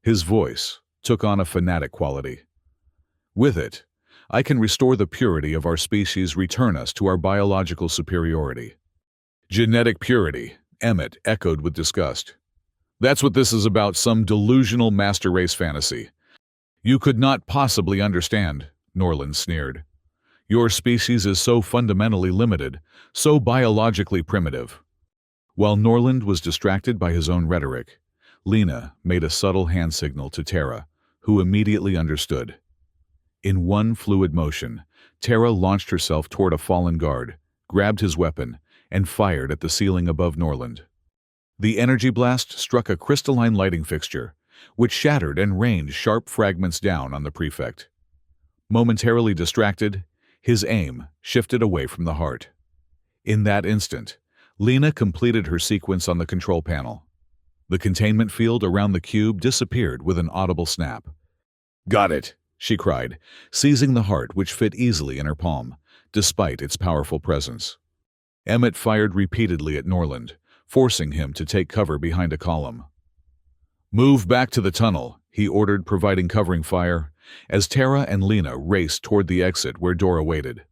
His voice took on a fanatic quality. "With it, I can restore the purity of our species, return us to our biological superiority." "Genetic purity," Emmett echoed with disgust. "That's what this is about, some delusional master race fantasy." "You could not possibly understand," Norland sneered. "Your species is so fundamentally limited, so biologically primitive." While Norland was distracted by his own rhetoric, Lena made a subtle hand signal to Tara, who immediately understood. In one fluid motion, Tara launched herself toward a fallen guard, grabbed his weapon, and fired at the ceiling above Norland. The energy blast struck a crystalline lighting fixture, which shattered and rained sharp fragments down on the prefect. Momentarily distracted, his aim shifted away from the heart. In that instant, Lena completed her sequence on the control panel. The containment field around the cube disappeared with an audible snap. "Got it," she cried, seizing the heart, which fit easily in her palm, despite its powerful presence. Emmett fired repeatedly at Norland, forcing him to take cover behind a column. "Move back to the tunnel," he ordered, providing covering fire, as Tara and Lena raced toward the exit where Dora waited.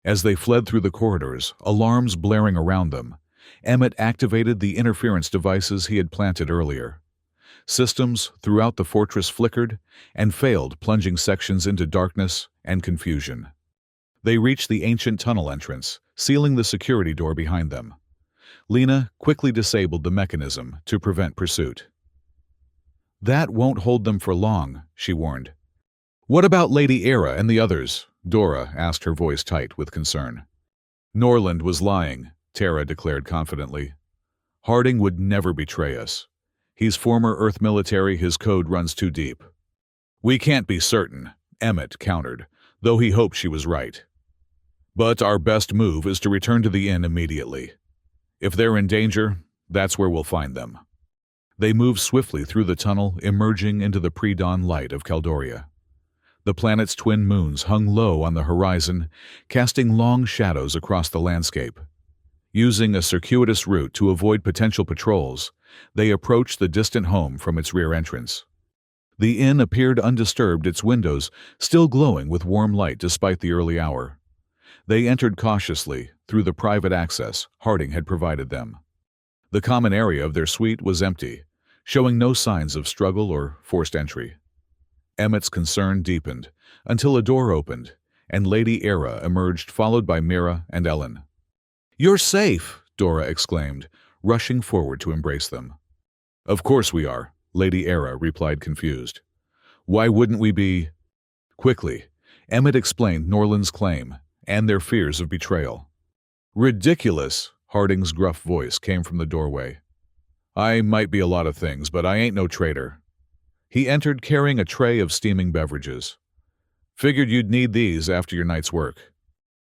As they fled through the corridors, alarms blaring around them, Emmett activated the interference devices he had planted earlier. Systems throughout the fortress flickered and failed, plunging sections into darkness and confusion. They reached the ancient tunnel entrance, sealing the security door behind them. Lena quickly disabled the mechanism to prevent pursuit. "That won't hold them for long," she warned. "What about Lady Ira and the others?" Dora asked, her voice tight with concern. "Norland was lying," Tara declared confidently. "Harding would never betray us. He's former Earth military, his code runs too deep." "We can't be certain," Emmett countered, though he hoped she was right. "But our best move is to return to the inn immediately. If they're in danger, that's where we'll find them." They moved swiftly through the tunnel, emerging into the pre-dawn light of Caldoria. The planet's twin moons hung low on the horizon, casting long shadows across the landscape. Using a circuitous route to avoid potential patrols, they approached the distant home from its rear entrance. The inn appeared undisturbed, its windows still glowing with warm light despite the early hour. They entered cautiously through the private access Harding had provided them. The common area of their suite was empty, showing no signs of struggle or forced entry. Emmett's concern deepened, until a door opened, and Lady Era emerged followed by Mira and Ellen. "You're safe!" Dora exclaimed, rushing forward to embrace them. "Of course we are," Lady Era replied confused. "Why wouldn't we be—" Quickly, Emmett explained Norland's claim and their fears of betrayal. "Ridiculous," Harding's gruff voice came from the doorway. "I might be a lot of things, but I ain't no traitor." He entered carrying a tray of steaming beverages. "Figured you'd need these after your night's work."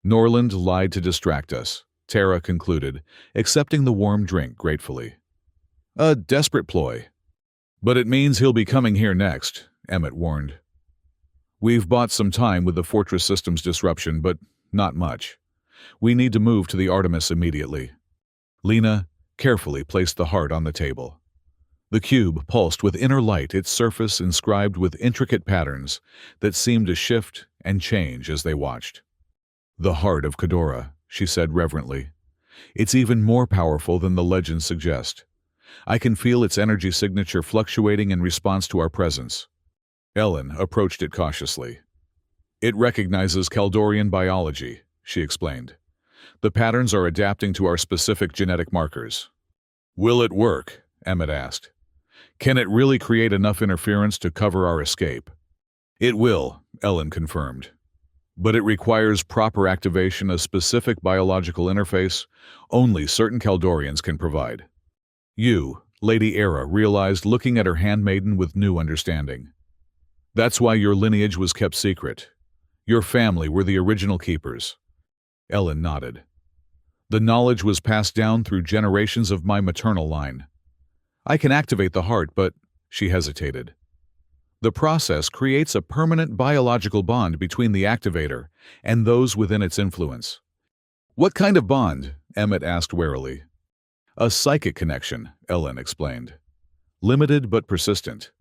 "Norland lied to distract us," Tara concluded, accepting the warm drink gratefully. "A desperate ploy." "But it means he'll be coming here next," Emmett warned. "We've bought some time with the fortress system's disruption, but not much. We need to move to the Artemis immediately." Lena carefully placed the heart on the table. The cube pulsed with inner light, its surface inscribed with intricate patterns that seemed to shift and change as they watched. "The heart of Khadora," she said reverently. "It's even more powerful than the legends suggest. I can feel its energy signature fluctuating in response to our presence." Ellen approached it cautiously. "It recognizes Kaldorian biology," she explained. "The patterns are adapting to our specific genetic markers." "Will it work?" Emmett asked. "Can it really create enough interference to cover our escape?" "It will," Ellen confirmed. "But it requires proper activation, a specific biological interface only certain Kaldorians can provide." "You," Lady Era realized, looking at her handmaiden with new understanding. "That's why your lineage was kept secret. Your family were the original keepers." Ellen nodded. "The knowledge was passed down through generations of my maternal line. I can activate the heart, but—" she hesitated. "The process creates a permanent biological bond between the activator and those within its influence." "What kind of bond?" Emmett asked warily. "A psychic connection," Ellen explained. "Limited but persistent.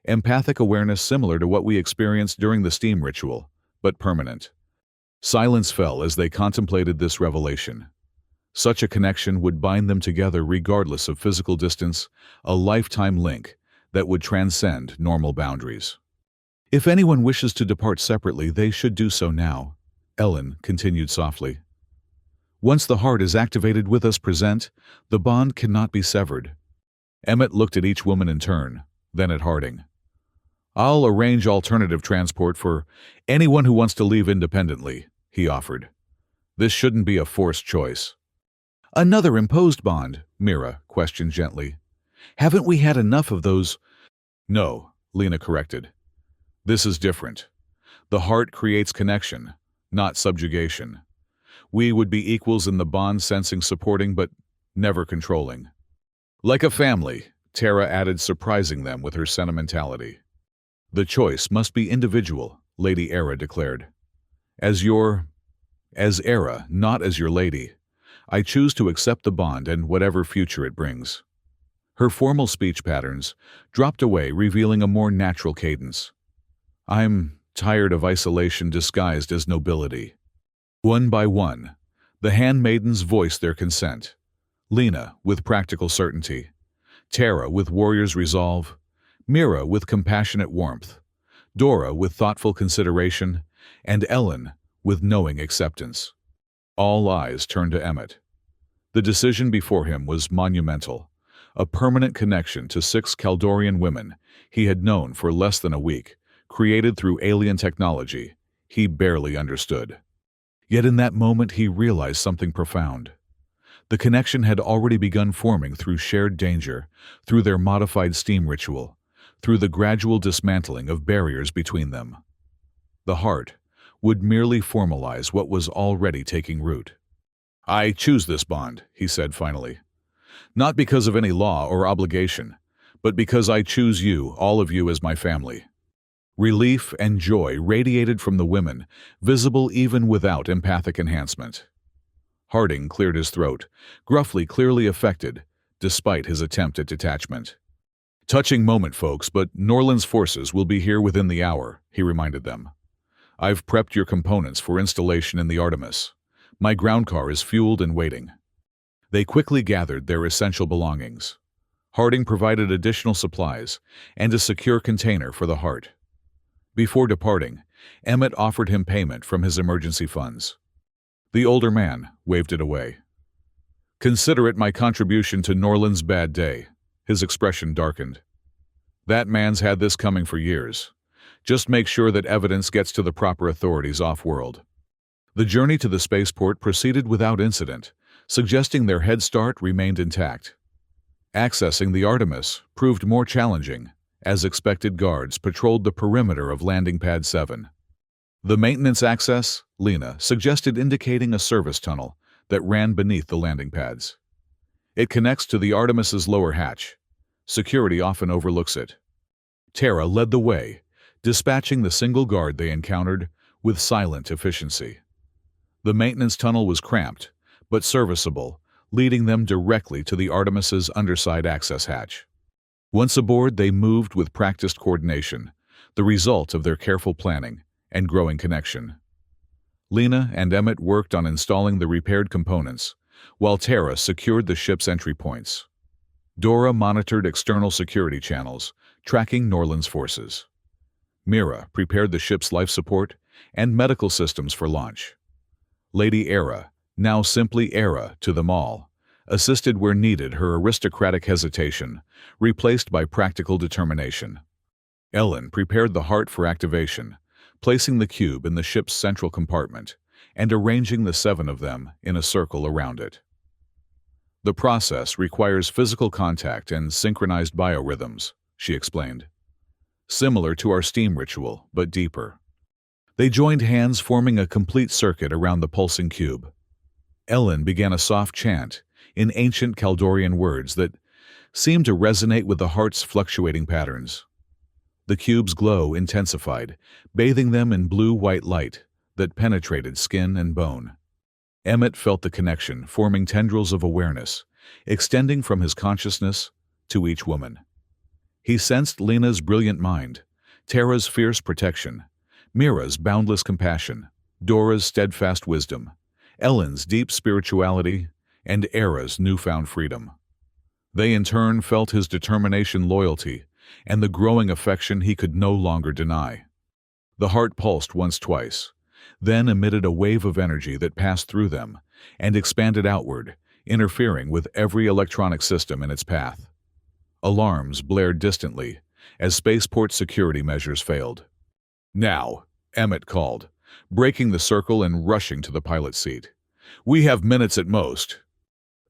Empathic awareness similar to what we experienced during the steam ritual, but permanent." Silence fell as they contemplated this revelation. Such a connection would bind them together regardless of physical distance, a lifetime link that would transcend normal boundaries. "If anyone wishes to depart separately, they should do so now," Ellen continued softly. "Once the heart is activated with us present, the bond cannot be severed." Emmett looked at each woman in turn, then at Harding. "I'll arrange alternative transport for anyone who wants to leave independently," he offered. "This shouldn't be a forced choice." "Another imposed bond?" Mira questioned gently. "Haven't we had enough of those—" "No," Lena corrected. "This is different. The heart creates connection, not subjugation. We would be equals in the bond, sensing, supporting, but never controlling." "Like a family," Tara added, surprising them with her sentimentality. "The choice must be individual," Lady Era declared. As Era, not as your lady, I choose to accept the bond and whatever future it brings." Her formal speech patterns dropped away, revealing a more natural cadence. "I'm tired of isolation disguised as nobility." One by one, the handmaidens voiced their consent. Lena with practical certainty, Tara with warrior's resolve, Mira with compassionate warmth, Dora with thoughtful consideration, and Ellen with knowing acceptance. All eyes turned to Emmett. The decision before him was monumental, a permanent connection to 6 Kaldorian women he had known for less than a week, created through alien technology he barely understood. Yet in that moment he realized something profound. The connection had already begun forming through shared danger, through their modified steam ritual, through the gradual dismantling of barriers between them. The heart would merely formalize what was already taking root. "I choose this bond," he said finally. "Not because of any law or obligation, but because I choose you, all of you, as my family." Relief and joy radiated from the women, visible even without empathic enhancement. Harding cleared his throat, gruffly, clearly affected, despite his attempt at detachment. "Touching moment, folks, but Norland's forces will be here within the hour," he reminded them. "I've prepped your components for installation in the Artemis. My ground car is fueled and waiting." They quickly gathered their essential belongings. Harding provided additional supplies and a secure container for the heart. Before departing, Emmett offered him payment from his emergency funds. The older man waved it away. "Consider it my contribution to Norland's bad day." His expression darkened. "That man's had this coming for years. Just make sure that evidence gets to the proper authorities off-world." The journey to the spaceport proceeded without incident, suggesting their head start remained intact. Accessing the Artemis proved more challenging, as expected guards patrolled the perimeter of Landing Pad 7. The maintenance access, Lena suggested, indicating a service tunnel that ran beneath the landing pads. It connects to the Artemis's lower hatch. Security often overlooks it. Tara led the way, dispatching the single guard they encountered with silent efficiency. The maintenance tunnel was cramped, but serviceable, leading them directly to the Artemis's underside access hatch. Once aboard, they moved with practiced coordination, the result of their careful planning and growing connection. Lena and Emmett worked on installing the repaired components, while Tara secured the ship's entry points. Dora monitored external security channels, tracking Norland's forces. Mira prepared the ship's life support and medical systems for launch. Lady Era, now simply Era to them all, assisted where needed, her aristocratic hesitation replaced by practical determination. Ellen prepared the heart for activation, placing the cube in the ship's central compartment and arranging the 7 of them in a circle around it. "The process requires physical contact and synchronized biorhythms," she explained. "Similar to our steam ritual, but deeper." They joined hands, forming a complete circuit around the pulsing cube. Ellen began a soft chant in ancient Caldorian words that seemed to resonate with the heart's fluctuating patterns. The cube's glow intensified, bathing them in blue-white light that penetrated skin and bone. Emmett felt the connection, forming tendrils of awareness, extending from his consciousness to each woman. He sensed Lena's brilliant mind, Tara's fierce protection, Mira's boundless compassion, Dora's steadfast wisdom, Ellen's deep spirituality, and Era's newfound freedom. They in turn felt his determination, loyalty, and the growing affection he could no longer deny. The heart pulsed once, twice, then emitted a wave of energy that passed through them and expanded outward, interfering with every electronic system in its path. Alarms blared distantly as spaceport security measures failed. "Now," Emmett called, breaking the circle and rushing to the pilot's seat. "We have minutes at most."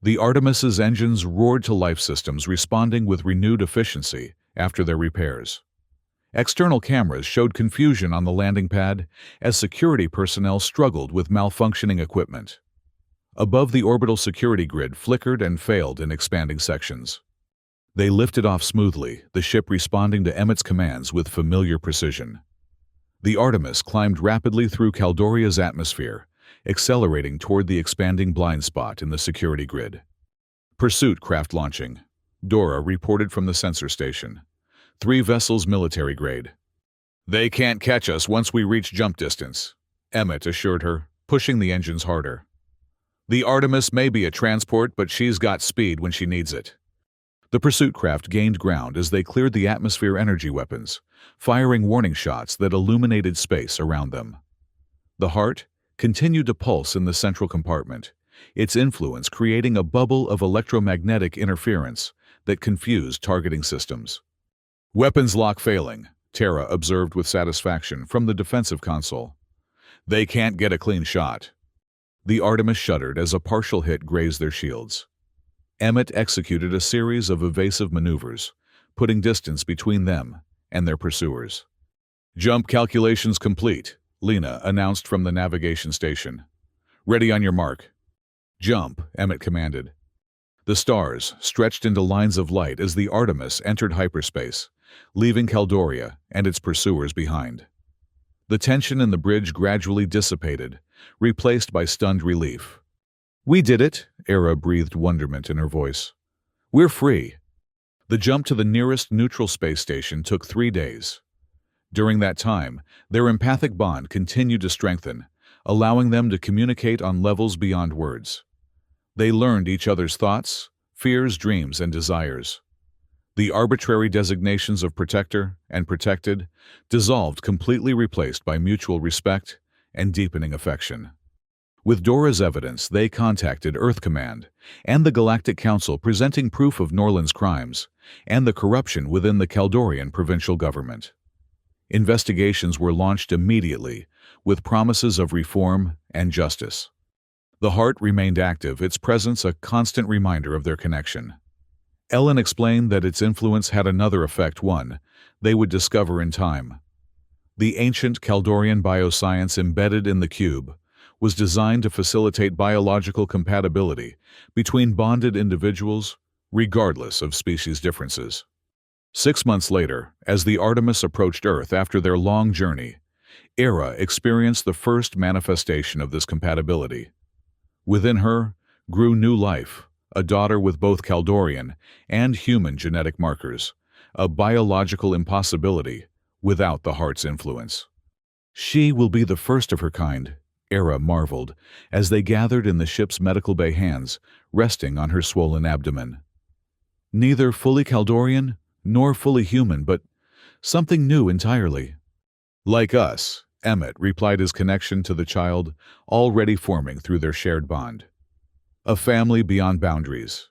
The Artemis's engines roared to life systems, responding with renewed efficiency after their repairs. External cameras showed confusion on the landing pad as security personnel struggled with malfunctioning equipment. Above, the orbital security grid flickered and failed in expanding sections. They lifted off smoothly, the ship responding to Emmett's commands with familiar precision. The Artemis climbed rapidly through Caldoria's atmosphere, accelerating toward the expanding blind spot in the security grid. "Pursuit craft launching," Dora reported from the sensor station. 3 vessels, military grade. "They can't catch us once we reach jump distance," Emmett assured her, pushing the engines harder. "The Artemis may be a transport, but she's got speed when she needs it." The pursuit craft gained ground as they cleared the atmosphere energy weapons, firing warning shots that illuminated space around them. The heart continued to pulse in the central compartment, its influence creating a bubble of electromagnetic interference that confused targeting systems. "Weapons lock failing," Tara observed with satisfaction from the defensive console. "They can't get a clean shot." The Artemis shuddered as a partial hit grazed their shields. Emmett executed a series of evasive maneuvers, putting distance between them and their pursuers. "Jump calculations complete," Lena announced from the navigation station. "Ready on your mark." "Jump," Emmett commanded. The stars stretched into lines of light as the Artemis entered hyperspace, leaving Caldoria and its pursuers behind. The tension in the bridge gradually dissipated, replaced by stunned relief. "We did it," Era breathed wonderment in her voice. "We're free." The jump to the nearest neutral space station took 3 days. During that time, their empathic bond continued to strengthen, allowing them to communicate on levels beyond words. They learned each other's thoughts, fears, dreams, and desires. The arbitrary designations of protector and protected dissolved, completely replaced by mutual respect and deepening affection. With Dora's evidence, they contacted Earth Command and the Galactic Council, presenting proof of Norland's crimes and the corruption within the Kaldorian provincial government. Investigations were launched immediately, with promises of reform and justice. The heart remained active, its presence a constant reminder of their connection. Ellen explained that its influence had another effect, one they would discover in time. The ancient Kaldorian bioscience embedded in the cube was designed to facilitate biological compatibility between bonded individuals, regardless of species differences. 6 months later, as the Artemis approached Earth after their long journey, Era experienced the first manifestation of this compatibility. Within her grew new life, a daughter with both Kaldorian and human genetic markers, a biological impossibility without the heart's influence. She will be the first of her kind, Era marveled, as they gathered in the ship's medical bay, hands resting on her swollen abdomen. Neither fully Kaldorian nor fully human, but something new entirely. Like us, Emmett replied, his connection to the child already forming through their shared bond. A family beyond boundaries.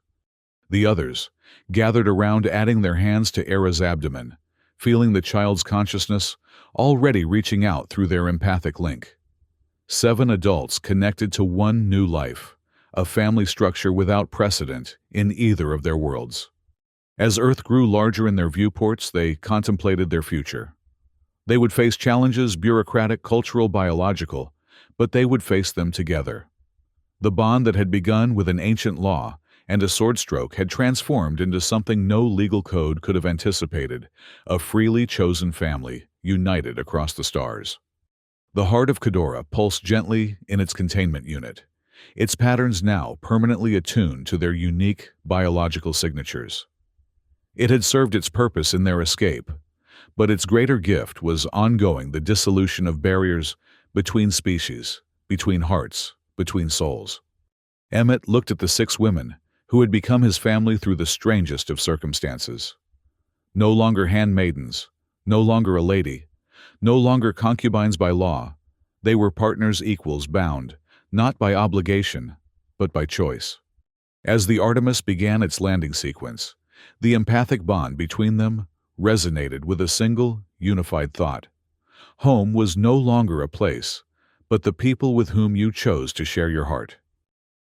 The others gathered around, adding their hands to Era's abdomen, feeling the child's consciousness already reaching out through their empathic link. 7 adults connected to one new life, a family structure without precedent in either of their worlds. As Earth grew larger in their viewports, they contemplated their future. They would face challenges, bureaucratic, cultural, biological, but they would face them together. The bond that had begun with an ancient law and a sword stroke had transformed into something no legal code could have anticipated, a freely chosen family, united across the stars. The heart of Khadora pulsed gently in its containment unit, its patterns now permanently attuned to their unique biological signatures. It had served its purpose in their escape, but its greater gift was ongoing, the dissolution of barriers between species, between hearts, between souls. Emmett looked at the 6 women who had become his family through the strangest of circumstances. No longer handmaidens, no longer a lady, no longer concubines by law. They were partners, equals, bound, not by obligation, but by choice. As the Artemis began its landing sequence, the empathic bond between them resonated with a single, unified thought. Home was no longer a place, but the people with whom you chose to share your heart.